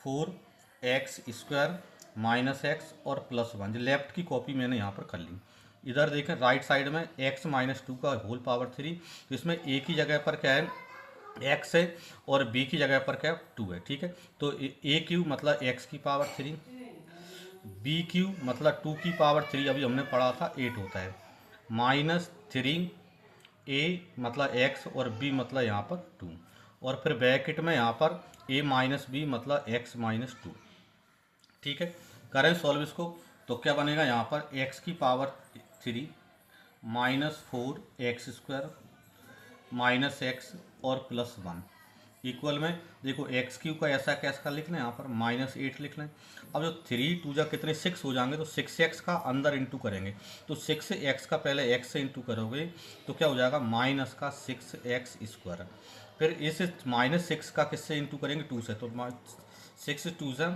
4x square minus x और प्लस 1, जो लेफ्ट की कॉपी मैंने यहाँ पर कर ली। इधर देखें राइट साइड में x माइनस 2 का होल पावर 3, तो इसमें a की जगह पर क्या है x है, और b की जगह पर क्या है 2 है। ठीक है, तो a क्यूब मतलब x की पावर 3, b क्यूब मतलब 2 की पावर 3 अभी हमने पढ़ा था 8 होता है, माइनस 3 a मतलब x और b मतलब यहाँ पर 2, और फिर ब्रैकेट में यहाँ पर a माइनस बी मतलब x माइनस 2। ठीक है, करें सॉल्व इसको, तो क्या बनेगा यहाँ पर x की power 3 minus 4x square minus x और प्लस 1 इक्वल में, देखो एक्स क्यू का ऐसा कैसा लिख लें यहाँ पर माइनस 8 लिख लें। अब जो 3 टू जा कितने 6 हो जाएंगे, तो 6x का अंदर इंटू करेंगे, तो 6x का पहले x से इंटू करोगे तो क्या हो जाएगा माइनस का 6x स्क्वायर। फिर इस माइनस 6 का किससे इंटू करेंगे 2 से, तो 6 2 से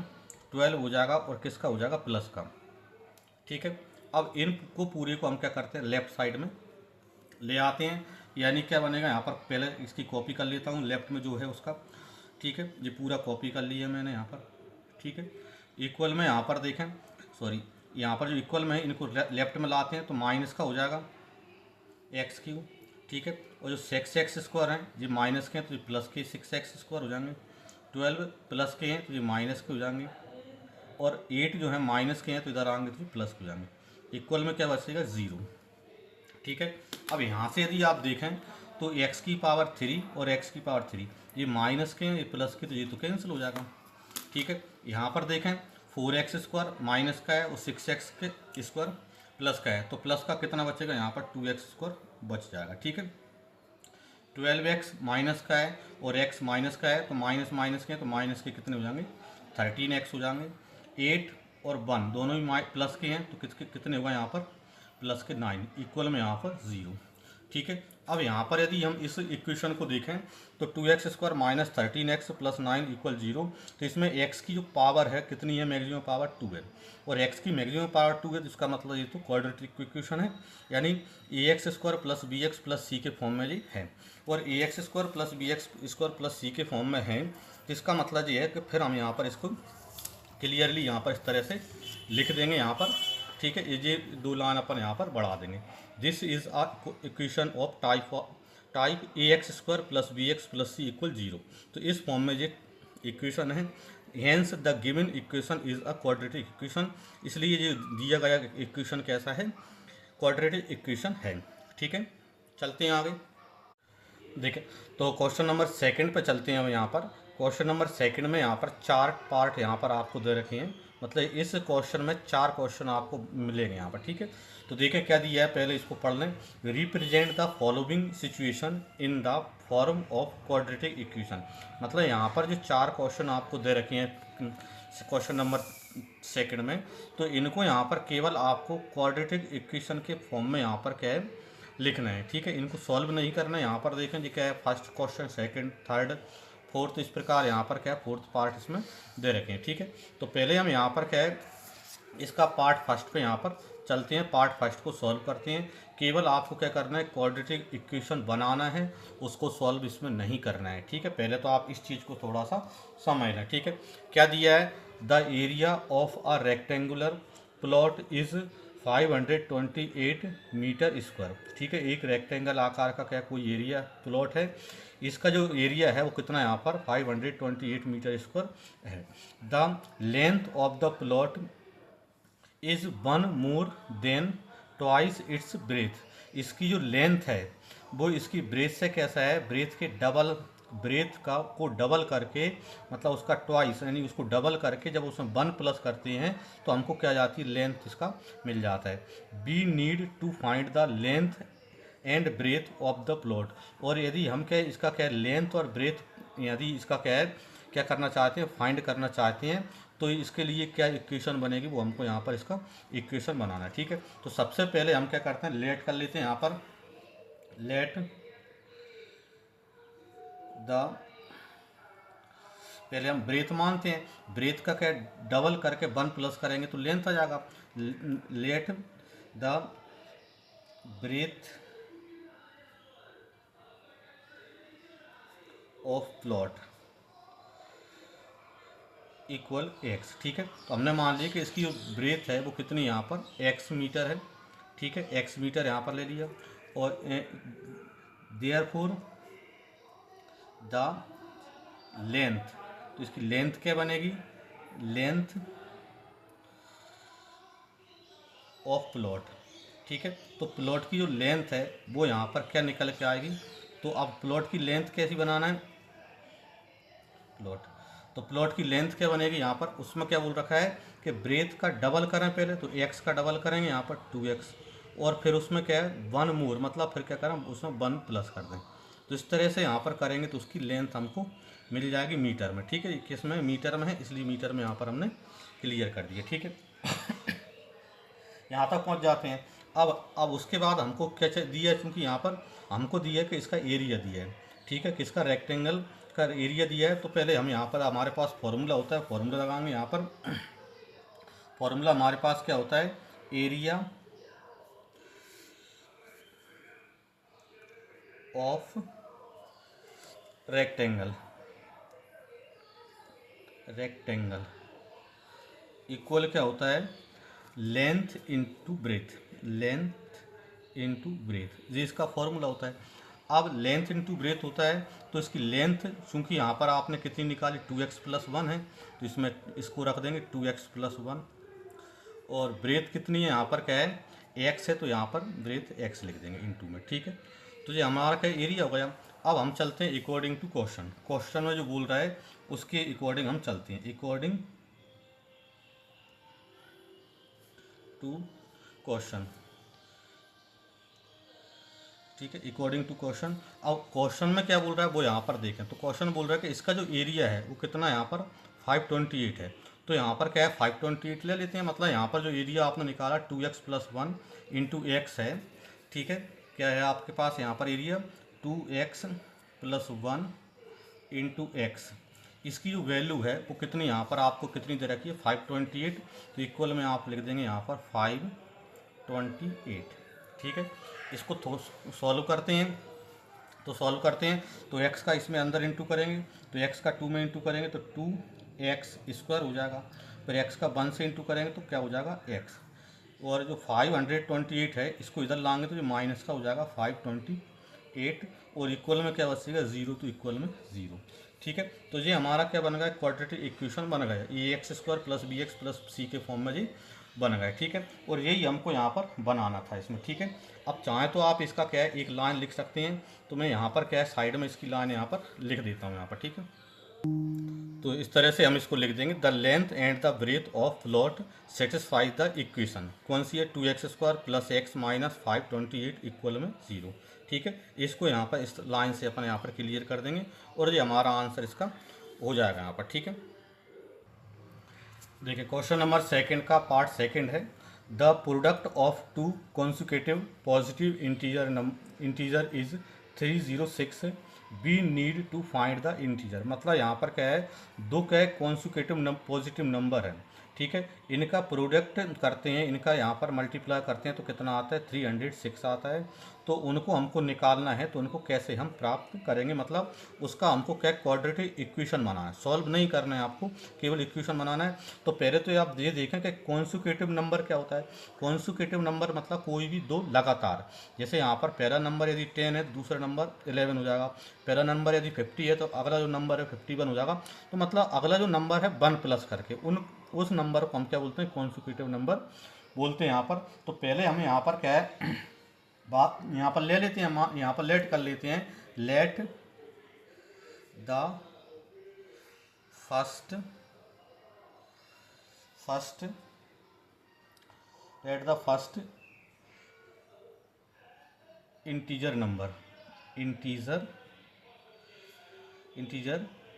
12 हो जाएगा, और किसका हो जाएगा प्लस का। ठीक है, अब इनको पूरे को हम क्या करते हैं लेफ्ट साइड में ले आते हैं, यानी क्या बनेगा यहाँ पर, पहले इसकी कॉपी कर लेता हूँ लेफ्ट में जो है उसका। ठीक है, ये पूरा कॉपी कर लिया मैंने यहाँ पर। ठीक है, इक्वल में यहाँ पर देखें, सॉरी यहाँ पर जो इक्वल में है इनको लेफ्ट में लाते हैं, तो माइनस का हो जाएगा एक्स क्यू। ठीक है, और जो 6x स्क्वायर हैं ये माइनस के हैं तो ये प्लस के 6x स्क्वायर हो जाएंगे, 12 प्लस के हैं तो ये माइनस के हो जाएंगे, और 8 जो है माइनस के हैं तो इधर आएंगे तो ये प्लस के हो जाएंगे। इक्वल में क्या बचेगा 0। ठीक है, अब यहाँ से यदि आप देखें तो x की पावर 3 और x की पावर 3 ये माइनस के हैं, ये प्लस के, तो ये तो कैंसिल हो जाएगा। ठीक है, यहाँ पर देखें 4x स्क्वायर माइनस का है और 6x के स्क्वायर प्लस का है, तो प्लस का कितना बचेगा यहाँ पर 2x स्क्वायर बच जाएगा। ठीक है, 12x माइनस का है और x माइनस का है, तो माइनस माइनस के हैं तो माइनस के कितने हो जाएंगे 13x हो जाएंगे। 8 और 1 दोनों ही प्लस के हैं तो कितने होगा यहाँ पर प्लस के 9 इक्वल में यहाँ पर 0। ठीक है, अब यहाँ पर यदि हम इस इक्वेशन को देखें तो 2x square minus 13x plus 9 equal 0, तो इसमें x की जो पावर है कितनी है, मैक्सिमम पावर 2 है, और x की मैक्सिमम पावर 2 है, तो इसका मतलब ये तो क्वाड्रेटिक इक्वेशन है, यानी ax square plus bx plus c के फॉर्म में ये है, और ax square plus bx square plus c के फॉर्म में है, तो इसका मतलब ये है कि फिर हम यहाँ पर इसको क्लियरली यहाँ पर इस तरह से लिख देंगे यहाँ पर। ठीक है, ये 2 लाइन अपन यहाँ पर बढ़ा देंगे, this is a equation of type a x square plus B x plus C equal 0। तो इस फॉर्म में ये इक्वेशन है, hence the given equation is a quadratic equation, इसलिए ये दिया गया इक्वेशन कैसा है क्वाड्रेटिक इक्वेशन है। ठीक है, चलते हैं आगे। देखें तो क्वेश्चन नंबर सेकंड पे चलते हैं हम यहाँ पर। क्वेश्चन नंबर सेकंड में यहाँ पर 4 पार्ट यहाँ पर आपको दे रखे हैं, मतलब इस क्वेश्चन में 4 क्वेश्चन आपको मिलेंगे यहाँ पर। ठीक है, तो देखें क्या दिया है, पहले इसको पढ़ लें। Represent the following situation in the form of quadratic equation, मतलब यहाँ पर जो 4 क्वेश्चन आपको दे रखे हैं क्वेश्चन नंबर सेकंड में, तो इनको यहाँ पर केवल आपको क्वाड्रेटिक इक्वेशन के फॉर्म में यहाँ पर क्या है लिखना है। ठीक है, इनको सॉल्व नहीं करना है। यहाँ पर देखें जी क्या है, first question second third fourth, इस प्रकार यहाँ पर क्या है फोर्थ पार्ट इसमें दे रखे हैं। ठीक है, तो पहले हम यहाँ पर क्या है इसका पार्ट फर्स्ट पे यहाँ पर चलते हैं पार्ट फर्स्ट को सॉल्व करते हैं। केवल आपको क्या करना है, क्वाड्रेटिक इक्वेशन बनाना है, उसको सॉल्व इसमें नहीं करना है। ठीक है, पहले तो आप इस चीज़ को थोड़ा सा समझ लें। ठीक है, क्या दिया है, the area of a rectangular plot is 528 metre square. ठीक है, एक रेक्टेंगल आकार का क्या कोई एरिया प्लॉट है, इसका जो एरिया है वो कितना है यहाँ पर 528 मीटर स्क्वायर है। The length of the plot is 1 more than twice its breath. इसकी जो लेंथ है वो इसकी ब्रेथ से कैसा है, ब्रेथ के डबल, ब्रेथ का को डबल करके, मतलब उसका ट्वाइस यानी उसको डबल करके जब उसमें 1 प्लस करते हैं तो हमको क्या जाती है, लेंथ इसका मिल जाता है। We need to find the length and breadth of the plot. और यदि हम क्या इसका क्या लेंथ और ब्रेथ यदि इसका क्या है, क्या करना चाहते हैं, फाइंड करना चाहते हैं, तो इसके लिए क्या इक्वेशन बनेगी वो हमको यहाँ पर इसका इक्वेशन बनाना है। ठीक है, तो सबसे पहले हम क्या करते हैं, लेट कर लेते हैं यहाँ पर, लेट द, पहले हम ब्रेथ मानते हैं, ब्रेथ का क्या डबल करके 1 प्लस करेंगे तो लेंथ आ जाएगा। Let the breadth of plot equal x. ठीक है, तो हमने मान लिया कि इसकी जो ब्रेथ है वो कितनी यहाँ पर एक्स मीटर है। ठीक है, एक्स मीटर यहाँ पर ले लिया, और देयरफॉर द लेंथ, तो इसकी लेंथ क्या बनेगी, लेंथ ऑफ प्लॉट। ठीक है, तो प्लॉट की जो लेंथ है वो यहाँ पर क्या निकल के आएगी, तो अब प्लॉट की लेंथ कैसी बनाना है, प्लॉट, तो प्लॉट की लेंथ क्या बनेगी यहाँ पर, उसमें क्या बोल रखा है कि ब्रेथ का डबल करें पहले, तो एक्स का डबल करेंगे यहाँ पर 2x, और फिर उसमें क्या है 1 मोर, मतलब फिर क्या करें उसमें 1 प्लस कर दें। तो इस तरह से यहाँ पर करेंगे तो उसकी लेंथ हमको मिल जाएगी मीटर में। ठीक है, किस में, मीटर में है, इसलिए मीटर में यहाँ पर हमने क्लियर कर दिया। ठीक है, यहाँ तक पहुँच जाते हैं। अब उसके बाद हमको क्या दिया है, क्योंकि यहाँ पर हमको दिया है कि इसका एरिया दिया है। ठीक है, किसका, रेक्टेंगल का एरिया दिया है, तो पहले हम यहाँ पर, हमारे पास फॉर्मूला होता है, फॉर्मूला लगाएंगे यहाँ पर। फॉर्मूला हमारे पास क्या होता है, area of rectangle, rectangle equal क्या होता है, length into breadth, length into breadth, ये इसका फॉर्मूला होता है। अब लेंथ इनटू ब्रेथ होता है, तो इसकी लेंथ चूंकि यहाँ पर आपने कितनी निकाली 2x + 1 है, तो इसमें इसको रख देंगे 2x + 1, और ब्रेथ कितनी है यहाँ पर क्या है, x है, तो यहाँ पर ब्रेथ x लिख देंगे इनटू में। ठीक है, तो ये हमारा क्या एरिया हो गया। अब हम चलते हैं अकॉर्डिंग टू क्वेश्चन, क्वेश्चन में जो बोल रहा है उसके अकॉर्डिंग हम चलते हैं, अकॉर्डिंग टू क्वेश्चन। ठीक है, अकॉर्डिंग टू क्वेश्चन। अब क्वेश्चन में क्या बोल रहा है वो यहाँ पर देखें, तो क्वेश्चन बोल रहा है कि इसका जो एरिया है वो कितना है, यहाँ पर 528 है, तो यहाँ पर क्या है 528 ले लेते हैं, मतलब यहाँ पर जो एरिया आपने निकाला 2x + 1 इंटू एक्स है। ठीक है, क्या है आपके पास यहाँ पर एरिया 2x + 1 इंटू एक्स, इसकी जो वैल्यू है वो कितनी यहाँ पर आपको कितनी दे रखी है 528, तो इक्वल में आप लिख देंगे यहाँ पर 528। ठीक है, इसको सॉल्व करते हैं, तो सॉल्व करते हैं तो x का इसमें अंदर इंटू करेंगे, तो x का 2 में इंटू करेंगे तो 2x² हो जाएगा, फिर x का 1 से इंटू करेंगे तो क्या हो जाएगा x, और जो 528 है इसको इधर लाएंगे तो जो माइनस का हो जाएगा 528, और इक्वल में क्या बचेगा 0, तो इक्वल में 0। ठीक है, तो ये हमारा क्या बन गया, क्वाड्रेटिक इक्वेशन बन गया, ये x² + bx + c के फॉर्म में जी बन गए। ठीक है, और यही हमको यहाँ पर बनाना था इसमें। ठीक है, अब चाहें तो आप इसका क्या है एक लाइन लिख सकते हैं, तो मैं यहाँ पर क्या है साइड में इसकी लाइन यहाँ पर लिख देता हूँ यहाँ पर। ठीक है, तो इस तरह से हम इसको लिख देंगे, the length and the breadth of plot satisfy the equation, कौन सी है 2x² + x - 528 इक्वल में 0। ठीक है, इसको यहाँ पर इस लाइन से अपन यहाँ पर क्लियर कर देंगे, और ये हमारा आंसर इसका हो जाएगा यहाँ पर। ठीक है, देखिए क्वेश्चन नंबर सेकंड का पार्ट सेकंड है, the product of 2 consecutive positive integer is 306, we need to find the integer. मतलब यहाँ पर क्या है, दो क्या है कॉन्सिक्यूटिव पॉजिटिव नंबर है। ठीक है। इनका प्रोडक्ट करते हैं, इनका यहाँ पर मल्टीप्लाई करते हैं तो कितना आता है 306 आता है। तो उनको हमको निकालना है, तो उनको कैसे हम प्राप्त करेंगे, मतलब उसका हमको क्या क्वाड्रेटिक इक्वेशन बनाना है, सॉल्व नहीं करना है आपको, केवल इक्वेशन बनाना है। तो पहले तो आप ये देखें कि कॉन्सिक्यूटिव नंबर क्या होता है। कॉन्सिक्यूटिव नंबर मतलब कोई भी दो लगातार, जैसे यहाँ पर पहला नंबर यदि 10 है तो दूसरा नंबर 11 हो जाएगा, पहला नंबर यदि 50 है तो अगला जो नंबर है 51 हो जाएगा। तो मतलब अगला जो नंबर है 1 प्लस करके उस नंबर को हम क्या बोलते हैं, कॉन्सिक्यूटिव नंबर बोलते हैं यहाँ पर। तो पहले हम यहाँ पर क्या है बात यहाँ पर ले लेते हैं, हम यहाँ पर लेट कर लेते हैं, let the first let the first integer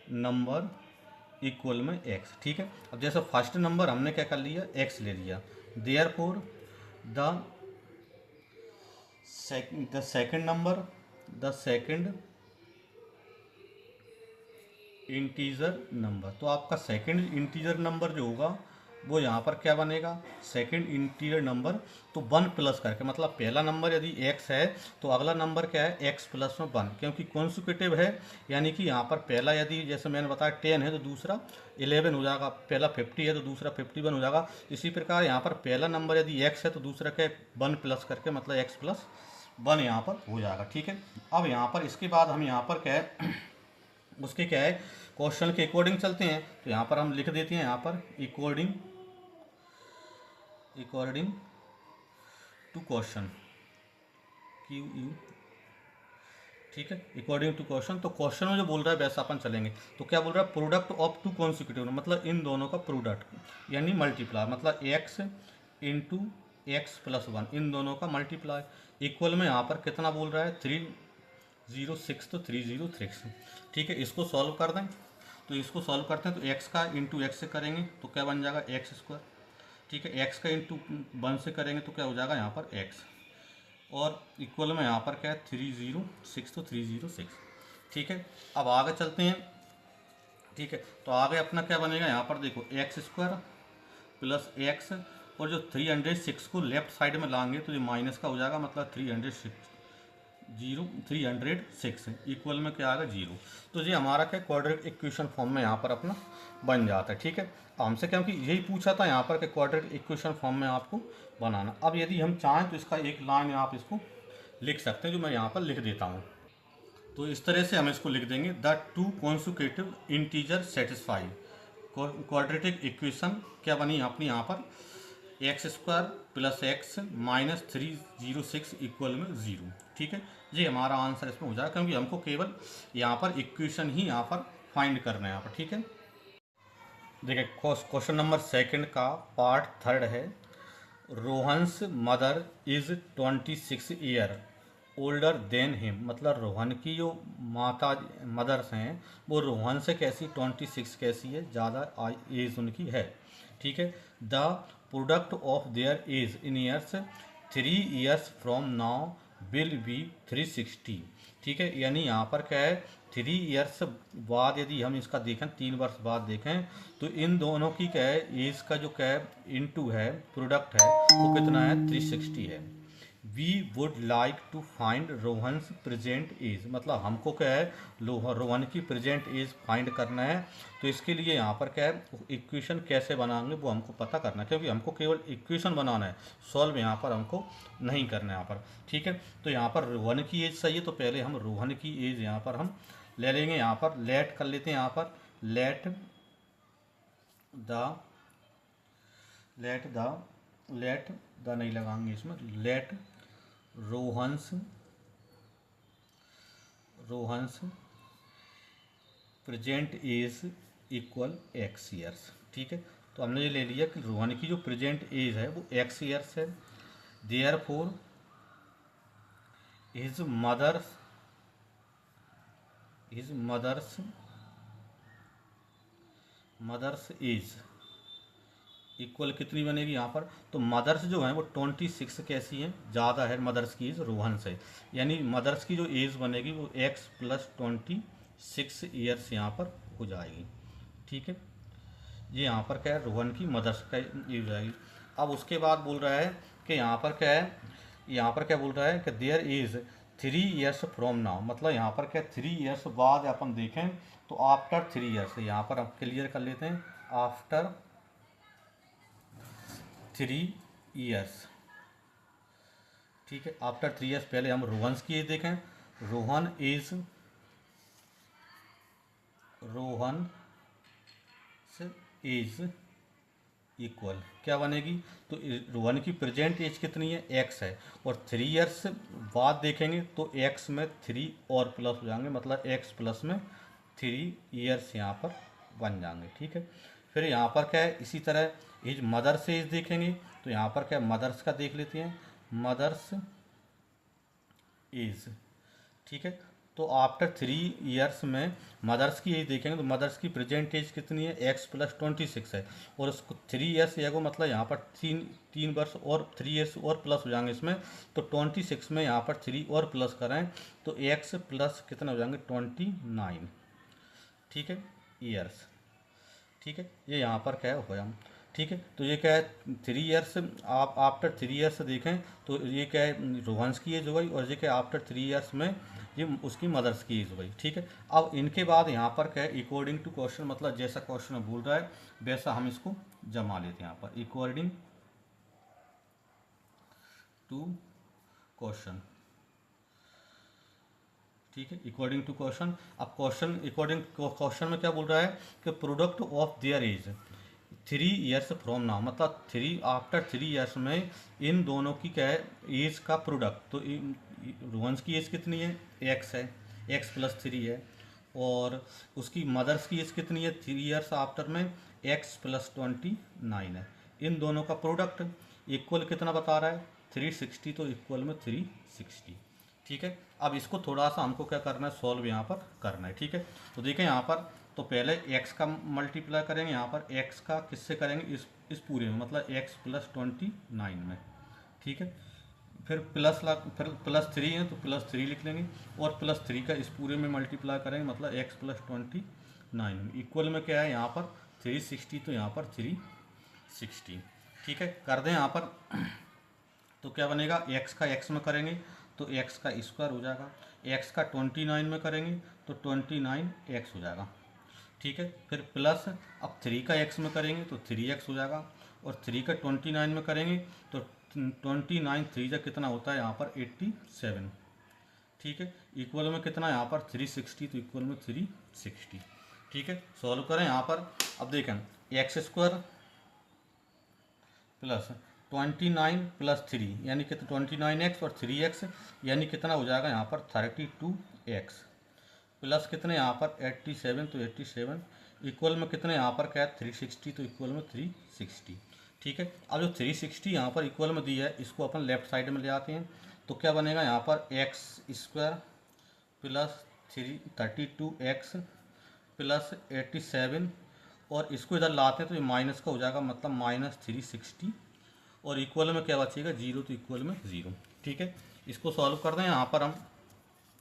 number equal में x, ठीक है। अब जैसे फर्स्ट नंबर हमने क्या कर लिया, x ले लिया, therefore the second integer number. तो आपका सेकंड इंटीजर नंबर जो होगा वो यहाँ पर क्या बनेगा, सेकंड इंटीजर नंबर। तो 1 प्लस करके, मतलब पहला नंबर यदि x है तो अगला नंबर क्या है x प्लस में 1, क्योंकि कॉन्सिक्यूटिव है। यानी कि यहाँ पर पहला यदि जैसे मैंने बताया 10 है तो दूसरा 11 हो जाएगा, पहला 50 है तो दूसरा 51 हो जाएगा। इसी प्रकार यहाँ पर पहला नंबर यदि x है तो दूसरा क्या 1 प्लस करके, मतलब x प्लस 1 यहाँ पर हो जाएगा, ठीक है। अब यहाँ पर इसके बाद हम यहाँ पर क्या है उसके क्या है क्वेश्चन के अकॉर्डिंग चलते हैं। तो यहाँ पर हम लिख देते हैं यहाँ पर अकॉर्डिंग टू क्वेश्चन, QU, ठीक है, अकॉर्डिंग टू क्वेश्चन। तो क्वेश्चन में जो बोल रहा है वैसा अपन चलेंगे। तो क्या बोल रहा है, प्रोडक्ट ऑफ टू कॉन्सिक्यूटिव, मतलब इन दोनों का प्रोडक्ट यानी मल्टीप्लाई, मतलब x इंटू एक्स प्लस 1, इन दोनों का मल्टीप्लाई इक्वल में यहाँ पर कितना बोल रहा है 306, तो 306, ठीक है। इसको सॉल्व कर दें, तो इसको सॉल्व करते हैं तो x का इंटू एक्स से करेंगे तो क्या बन जाएगा एक्स स्क्वायर, ठीक है। x का इंटू 1 से करेंगे तो क्या हो जाएगा यहाँ पर x, और इक्वल में यहाँ पर क्या है 306, तो 306, ठीक है। अब आगे चलते हैं, ठीक है। तो आगे अपना क्या बनेगा यहाँ पर देखो एक्स स्क्वायर प्लस एक्स, और जो 306 को लेफ्ट साइड में लाएंगे तो ये माइनस का हो जाएगा, मतलब 306 इक्वल में क्या आएगा 0। तो ये हमारा क्या क्वाड्रेटिक इक्वेशन फॉर्म में यहाँ पर अपना बन जाता है, ठीक है। हमसे क्योंकि यही पूछा था यहाँ पर कि क्वाड्रेटिक इक्वेशन फॉर्म में आपको बनाना। अब यदि हम चाहें तो इसका एक लाइन आप इसको लिख सकते हैं, जो मैं यहाँ पर लिख देता हूँ। तो इस तरह से हम इसको लिख देंगे, the two consecutive integer satisfy quadratic equation क्या बनी अपनी यहाँ पर x square plus x minus 306 equal में 0, ठीक है। ये हमारा आंसर इसमें हो जाएगा, क्योंकि हमको केवल यहाँ पर इक्वेशन ही यहाँ पर फाइंड करना है यहाँ पर, ठीक है। देखिए क्वेश्चन नंबर सेकंड का पार्ट थर्ड है, Rohan's mother is 26 year older than him, मतलब रोहन की जो माता मदर्स हैं वो रोहन से कैसी 26 कैसी है, ज़्यादा एज उनकी है, ठीक है। The product of their age in years 3 years from now will be 360, ठीक है। यानी यहाँ पर क्या है 3 ईयर्स बाद यदि हम इसका देखें 3 वर्ष बाद देखें तो इन दोनों की क्या है एज का जो क्या है इनटू है प्रोडक्ट है वो कितना है 360 है। We would like to find Rohan's present age, मतलब हमको क्या है रोहन की प्रेजेंट एज फाइंड करना है। तो इसके लिए यहाँ पर क्या है इक्वेशन कैसे बनाएंगे वो हमको पता करना है, क्योंकि हमको केवल इक्वेशन बनाना है, सॉल्व यहाँ पर हमको नहीं करना है यहाँ पर, ठीक है। तो यहाँ पर रोहन की एज सही है, तो पहले हम रोहन की एज यहाँ पर हम ले लेंगे, यहाँ पर लेट कर लेते हैं, यहाँ पर लेट द नहीं लगाएंगे इसमें, let Rohan's present age equal x years, ठीक है। तो हमने ये ले लिया कि रोहन की जो प्रेजेंट एज है वो एक्स ईयर्स है, therefore his mother's age equal कितनी बनेगी यहाँ पर, तो मदर्स जो है वो 26 कैसी हैं, ज़्यादा है मदर्स की एज रोहन से, यानी मदर्स की जो एज बनेगी वो x प्लस 26 ईयर्स यहाँ पर हो जाएगी, ठीक है। ये यहाँ पर क्या है, रोहन की मदर्स का यूज आएगी। अब उसके बाद बोल रहा है कि यहाँ पर क्या है, यहाँ पर क्या बोल रहा है कि there is 3 years from now, मतलब यहाँ पर क्या 3 ईयर्स बाद अपन देखें तो आफ्टर 3 ईयर्स, यहाँ पर हम क्लियर कर लेते हैं, आफ्टर 3 ईयर्स। ठीक है, आफ्टर 3 ईयर्स, पहले हम रोहन्स की एज देखें। Rohan is Rohan is equal क्या बनेगी, तो रोहन की प्रेजेंट एज कितनी है, एक्स है, और 3 ईयर्स बाद देखेंगे तो एक्स में 3 और प्लस हो जाएंगे, मतलब एक्स प्लस में 3 ईयर्स यहाँ पर बन जाएंगे। ठीक है, फिर यहाँ पर क्या है, इसी तरह एज मदर्स एज देखेंगे, तो यहाँ पर क्या मदर्स का देख लेते हैं, मदर्स एज। ठीक है, तो आफ्टर 3 ईयर्स में मदर्स की एज देखेंगे तो मदर्स की प्रेजेंट एज कितनी है, एक्स प्लस 26 है, और उसको 3 ईयर्स है, मतलब यहाँ पर तीन तीन वर्ष और 3 ईयर्स और प्लस हो जाएंगे इसमें, तो 26 में यहाँ पर 3 और प्लस करें तो एक्स प्लस कितना हो जाएंगे 29। ठीक है, ईयर्स। ठीक है, ये यहाँ पर क्या है होया। ठीक है, तो ये क्या है 3 ईयर्स, आप आफ्टर 3 ईयर्स देखें तो ये क्या है रोहन्स की एज हो गई, और ये क्या आफ्टर 3 ईयर्स में ये उसकी मदर्स की एज हो गई। ठीक है, अब इनके बाद यहाँ पर क्या है अकॉर्डिंग टू क्वेश्चन, मतलब जैसा क्वेश्चन बोल रहा है वैसा हम इसको जमा लेते हैं यहाँ पर, अकॉर्डिंग टू क्वेश्चन। ठीक है, अकॉर्डिंग टू क्वेश्चन। अब क्वेश्चन अकॉर्डिंग क्वेश्चन में क्या बोल रहा है कि product of their age 3 years from now, मतलब आफ्टर 3 ईयर्स में इन दोनों की क्या है एज का प्रोडक्ट, तो रोहन्स की एज कितनी है, एक्स है, एक्स प्लस 3 है, और उसकी मदर्स की एज कितनी है 3 ईयर्स आफ्टर में, एक्स प्लस 29 है, इन दोनों का प्रोडक्ट इक्वल कितना बता रहा है 360, तो इक्वल में 360। ठीक है, अब इसको थोड़ा सा हमको क्या करना है, सॉल्व यहाँ पर करना है। ठीक है, तो देखें यहाँ पर, तो पहले x का मल्टीप्लाई करेंगे, यहाँ पर x का किससे करेंगे, इस पूरे में, मतलब x प्लस 29 में। ठीक है, फिर फिर प्लस 3 है तो प्लस 3 लिख लेंगे, और प्लस 3 का इस पूरे में मल्टीप्लाई करेंगे, मतलब x प्लस 29 में, इक्वल में क्या है यहाँ पर 360, तो यहाँ पर 360। ठीक है, कर दें यहाँ पर, तो क्या बनेगा, x का x में करेंगे तो x का स्क्वायर हो जाएगा, x का 29 में करेंगे तो 29x हो जाएगा। ठीक है, फिर प्लस, अब 3 का x में करेंगे तो 3x हो जाएगा, और 3 का 29 में करेंगे तो 29 3 का कितना होता है यहाँ पर 87। ठीक है, इक्वल में कितना यहाँ पर 360, तो इक्वल में 360। ठीक है, सॉल्व करें यहाँ पर, अब देखें एक्स स्क्वायर प्लस 29 प्लस 3 यानी कि 29x और 3x, यानी कितना हो जाएगा यहाँ पर 32x, प्लस कितने यहाँ पर 87, तो 87 इक्वल में कितने यहाँ पर क्या है 360, तो इक्वल में 360। ठीक है, अब जो 360 यहाँ पर इक्वल में दिया है इसको अपन लेफ्ट साइड में ले आते हैं, तो क्या बनेगा यहाँ पर x square plus 32x plus 87, और इसको इधर लाते हैं तो ये माइनस का हो जाएगा, मतलब माइनस 360, और इक्वल में क्या बचेगा 0, तो इक्वल में 0। ठीक है, इसको सॉल्व कर दें यहाँ पर हम,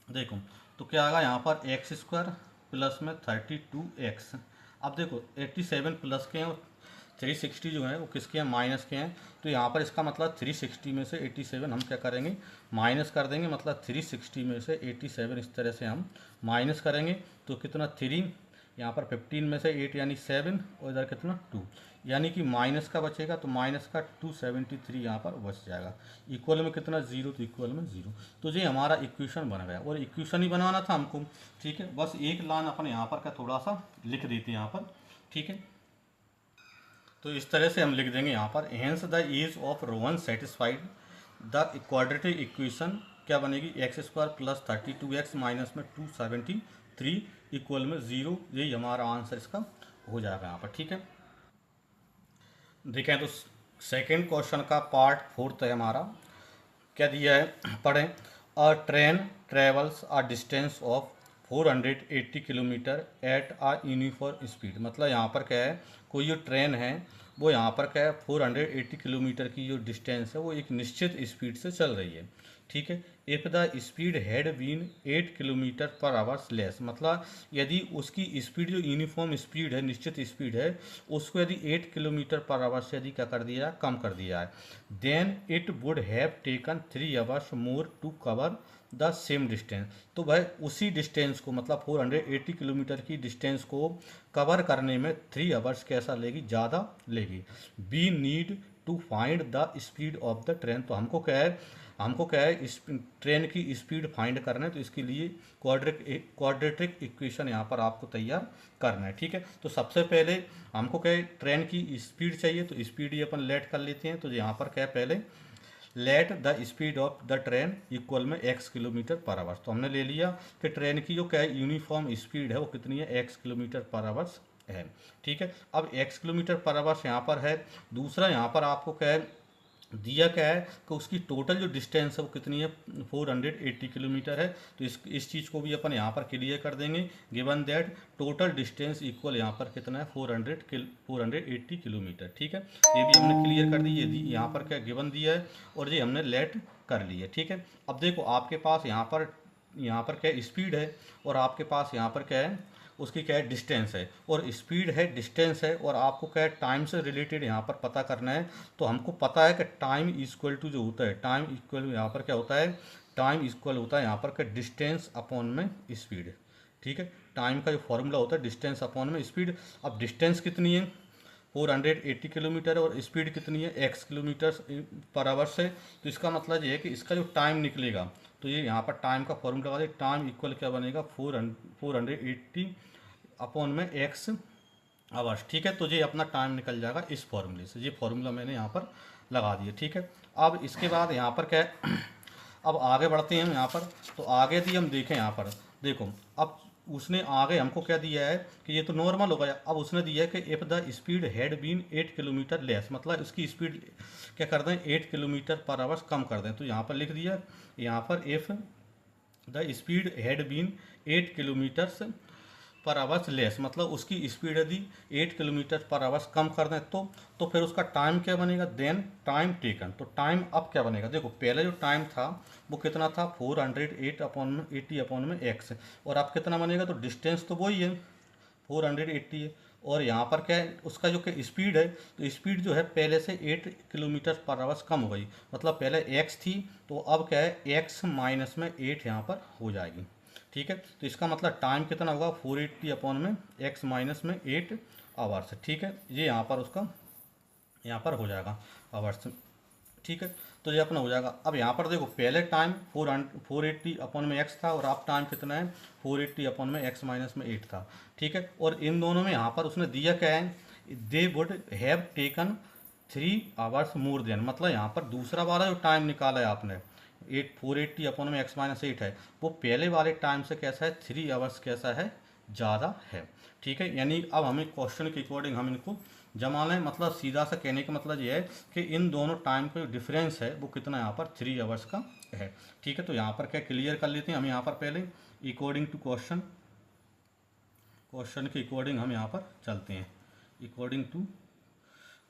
देखो तो क्या आएगा यहाँ पर एक्स स्क्वायर प्लस में 32x। अब देखो 87 प्लस के हैं और 360 जो है वो किसके हैं, माइनस के हैं, तो यहाँ पर इसका मतलब 360 में से 87 हम क्या करेंगे माइनस कर देंगे, मतलब 360 में से 87 इस तरह से हम माइनस करेंगे, तो कितना 3, यहाँ पर 15 में से 8 यानी 7, और इधर कितना 2, यानी कि माइनस का बचेगा, तो माइनस का 273 यहाँ पर बच जाएगा, इक्वल में कितना 0, तो इक्वल में 0। तो ये हमारा इक्वेशन बन गया, और इक्वेशन ही बनाना था हमको। ठीक है, बस एक लाइन अपन यहाँ पर का थोड़ा सा लिख देते हैं यहाँ पर। ठीक है, तो इस तरह से हम लिख देंगे यहाँ पर, hence the age of Rohan satisfied the quadratic equation क्या बनेगी, x square plus 32x minus में 273 इक्वल में 0, यही हमारा आंसर इसका हो जाएगा यहाँ पर। ठीक है, देखें तो सेकेंड क्वेश्चन का पार्ट 4 है हमारा, क्या दिया है पढ़ें, अ train travels a distance of 480 kilometre at a uniform speed, मतलब यहाँ पर क्या है कोई जो ट्रेन है वो यहाँ पर क्या है 480 किलोमीटर की जो डिस्टेंस है वो एक निश्चित स्पीड से चल रही है। ठीक है। If the speed had been 8 kilometre per hours less, मतलब यदि उसकी स्पीड जो यूनिफॉर्म स्पीड है, निश्चित स्पीड है, उसको यदि 8 किलोमीटर पर आवर से यदि क्या कर दिया है, कम कर दिया है, then it would have taken 3 hours more to cover the same distance. तो भाई उसी डिस्टेंस को, मतलब 480 किलोमीटर की डिस्टेंस को कवर करने में 3 आवर्स कैसा लेगी, ज़्यादा लेगी। We need to find the speed of the train. तो हमको क्या है इस ट्रेन की स्पीड फाइंड करना है, तो इसके लिए क्वाड्रेटिक इक्वेशन यहाँ पर आपको तैयार करना है। ठीक है, तो सबसे पहले हमको क्या है, ट्रेन की स्पीड चाहिए, तो स्पीड ही अपन लेट कर लेते हैं। तो यहाँ पर क्या है, पहले let the speed of the train equal में x किलोमीटर पर आवर्स। तो हमने ले लिया कि ट्रेन की जो क्या है यूनिफॉर्म स्पीड है वो कितनी है, x किलोमीटर पर आवर्स है। ठीक है, अब x किलोमीटर पर आवर्स यहाँ पर है। दूसरा यहाँ पर आपको क्या है दिया, क्या है कि उसकी टोटल जो डिस्टेंस है वो कितनी है, 480 किलोमीटर है। तो इस चीज़ को भी अपन यहाँ पर क्लियर कर देंगे। Given that total distance equal यहाँ पर कितना है, 480 किलोमीटर। ठीक है, ये भी हमने क्लियर कर दी, ये यहाँ पर क्या गिवन दिया है और ये हमने लेट कर ली है। ठीक है, अब देखो आपके पास यहाँ पर क्या स्पीड है और आपके पास यहाँ पर क्या है, उसकी क्या है डिस्टेंस है, और स्पीड है, डिस्टेंस है, और आपको क्या है टाइम से रिलेटेड यहाँ पर पता करना है। तो हमको पता है कि टाइम इक्वल टू जो होता है, टाइम इक्वल यहाँ पर क्या होता है, टाइम इक्वल होता है यहाँ पर क्या, डिस्टेंस अपॉन में स्पीड। ठीक है, टाइम का जो फॉर्मूला होता है डिस्टेंस अपॉन में स्पीड। अब डिस्टेंस कितनी है, 480 किलोमीटर, और स्पीड कितनी है, x किलोमीटर पर आवर्स है। तो इसका मतलब ये है कि इसका जो टाइम निकलेगा, तो ये यहाँ पर टाइम का फॉर्मूला लगा दे, टाइम इक्वल क्या बनेगा, 480 अपॉन में x आवर्स। ठीक है, तो ये अपना टाइम निकल जाएगा इस फॉर्मूले से। ये फॉर्मूला मैंने यहाँ पर लगा दिया। ठीक है, अब इसके बाद यहाँ पर क्या है अब आगे बढ़ते हैं हम यहाँ पर। तो आगे यदि हम देखें यहाँ पर, देखो अब उसने आगे हमको क्या दिया है कि ये तो नॉर्मल हो गया। अब उसने दिया है कि if the speed had been 8 kilometre less, मतलब उसकी स्पीड क्या कर दें, 8 किलोमीटर पर आवर्स कम कर दें। तो यहाँ पर लिख दिया, यहाँ पर if the speed had been 8 kilometres per hours less, मतलब उसकी स्पीड यदि 8 किलोमीटर पर आवर्स कम कर दें तो फिर उसका टाइम क्या बनेगा, देन टाइम टेकन। तो टाइम अब क्या बनेगा, देखो पहले जो टाइम था वो कितना था, 408 अपॉन में 80 अपॉन में x, और अब कितना बनेगा, तो डिस्टेंस तो वही है 480 है, और यहाँ पर क्या है उसका जो कि स्पीड है, तो स्पीड जो है पहले से 8 किलोमीटर पर आवर्स कम हो गई, मतलब पहले x थी तो अब क्या है x माइनस में 8 यहाँ पर हो जाएगी। ठीक है, तो इसका मतलब टाइम कितना होगा, 480 अपॉन में x माइनस में 8 आवर्स। ठीक है, ये यहाँ पर उसका यहाँ पर हो जाएगा आवर्स। ठीक है, तो ये अपना हो जाएगा। अब यहाँ पर देखो पहले टाइम 480 अपॉन में x था, और अब टाइम कितना है, 480 अपॉन में x माइनस में 8 था। ठीक है, और इन दोनों में यहाँ पर उसने दिया क्या है, they would have taken 3 hours more than, मतलब यहाँ पर दूसरा वाला जो टाइम निकाला है आपने 480 अपॉन में x माइनस 8 है, वो पहले वाले टाइम से कैसा है, 3 आवर्स कैसा है, ज़्यादा है। ठीक है, यानी अब हमें क्वेश्चन के अकॉर्डिंग हम इनको जमा लें, मतलब सीधा सा कहने का मतलब ये है कि इन दोनों टाइम का जो डिफरेंस है वो कितना यहाँ पर 3 आवर्स का है। ठीक है, तो यहाँ पर क्या क्लियर कर लेते हैं हम, यहाँ पर पहले अकॉर्डिंग टू क्वेश्चन के अकॉर्डिंग हम यहाँ पर चलते हैं, अकॉर्डिंग टू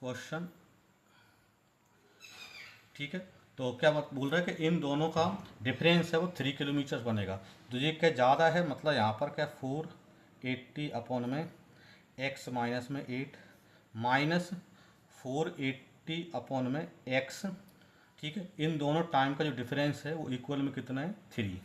क्वेश्चन। ठीक है, तो क्या बात बोल रहा है कि इन दोनों का डिफरेंस है वो 3 किलोमीटर बनेगा। तो ये क्या ज़्यादा है, मतलब यहाँ पर क्या 480 अपॉन में x माइनस में 8 माइनस 480 अपॉन में x। ठीक है, इन दोनों टाइम का जो डिफरेंस है वो इक्वल में कितना है, 3।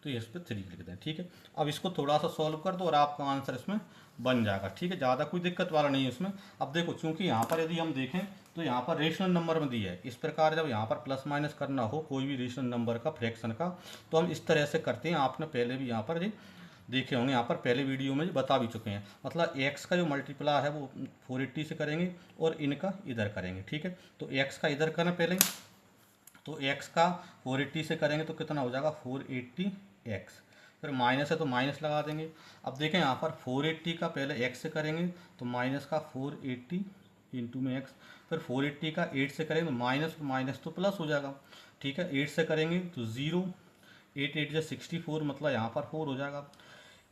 तो ये इस पर 3 लिख दें। ठीक है, अब इसको थोड़ा सा सॉल्व कर दो और आपका आंसर इसमें बन जाएगा। ठीक है, ज़्यादा कोई दिक्कत वाला नहीं है इसमें। अब देखो चूंकि यहाँ पर यदि हम देखें तो यहाँ पर रेशनल नंबर में दिया है, इस प्रकार जब यहाँ पर प्लस माइनस करना हो कोई भी रेशनल नंबर का, फ्रैक्शन का, तो हम इस तरह से करते हैं। आपने पहले भी यहाँ पर ये देखे होंगे, यहाँ पर पहले वीडियो में बता भी चुके हैं। मतलब x का जो मल्टीप्लाई है वो 480 से करेंगे और इनका इधर करेंगे। ठीक है, तो x का इधर करना पहले, तो x का 480 से करेंगे तो कितना हो जाएगा, 480x, फिर माइनस है तो माइनस लगा देंगे। अब देखें यहाँ पर 480 का पहले x से करेंगे तो माइनस का 480 इंटू में x, फिर 480 का 8 से करेंगे तो माइनस तो प्लस हो जाएगा। ठीक है, 8 से करेंगे तो 0, 8 8 जा 64, मतलब यहाँ पर 4 हो जाएगा,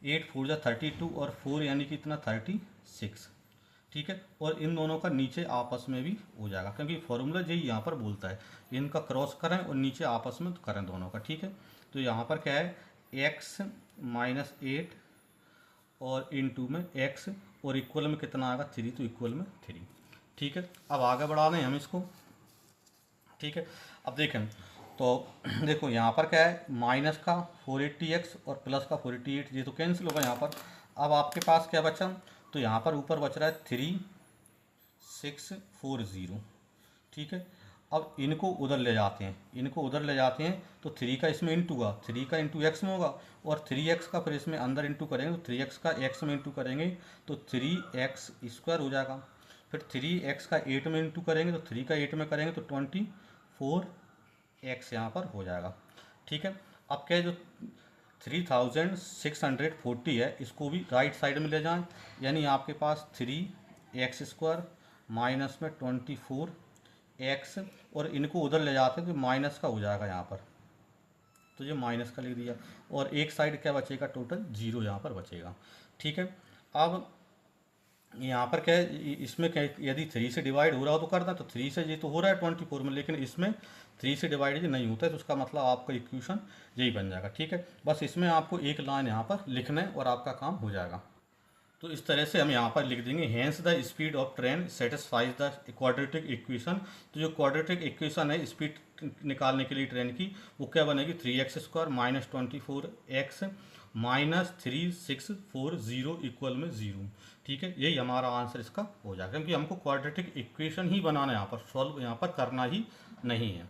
8 4 जा 32 और 4 यानी कि इतना 36। ठीक है। और इन दोनों का नीचे आपस में भी हो जाएगा, क्योंकि फॉर्मूला यही यहाँ पर बोलता है इनका क्रॉस करें और नीचे आपस में करें दोनों का, ठीक है। तो यहाँ पर क्या है, x माइनस 8 और इनटू में x और इक्वल में कितना आएगा 3, तो इक्वल में 3, ठीक है। अब आगे बढ़ा दें हम इसको, ठीक है। अब देखें तो देखो यहाँ पर क्या है, माइनस का 480x और प्लस का 488, ये तो कैंसिल होगा यहाँ पर। अब आपके पास क्या बचा, तो यहाँ पर ऊपर बच रहा है 3640, ठीक है। अब इनको उधर ले जाते हैं, इनको उधर ले जाते हैं तो 3 का इसमें इंटू का 3 का इंटू एक्स में होगा, और 3x का फिर इसमें अंदर इंटू करेंगे तो 3x का x में इंटू करेंगे तो 3x स्क्वायर हो जाएगा। फिर 3x का 8 में इंटू करेंगे तो 3 का 8 में करेंगे तो 24x यहाँ पर हो जाएगा, ठीक है। अब क्या है, जो 3640 है इसको भी राइट साइड में ले जाएं, यानी आपके पास 3x स्क्वायर माइनस में 24x, और इनको उधर ले जाते हैं तो माइनस का हो जाएगा यहाँ पर, तो ये माइनस का लिख दिया, और एक साइड क्या बचेगा, टोटल 0 यहाँ पर बचेगा, ठीक है। अब यहाँ पर क्या है, इसमें क्या है, यदि 3 से डिवाइड हो रहा हो तो करना, तो 3 से ये तो हो रहा है 24 में, लेकिन इसमें 3 से डिवाइड नहीं होता है, तो उसका मतलब आपका इक्वेशन यही बन जाएगा, ठीक है। बस इसमें आपको एक लाइन यहाँ पर लिखना है और आपका काम हो जाएगा। तो इस तरह से हम यहाँ पर लिख देंगे, hence the speed of train satisfies the quadratic equation. तो जो क्वाड्रेटिक इक्वेशन है स्पीड निकालने के लिए ट्रेन की, वो क्या बनेगी, 3x square minus 24x minus 3640 equal में 0, ठीक है। यही हमारा आंसर इसका हो जाएगा, क्योंकि हमको क्वाड्रेटिक इक्वेशन ही बनाना है, यहाँ पर सॉल्व यहाँ पर करना ही नहीं है।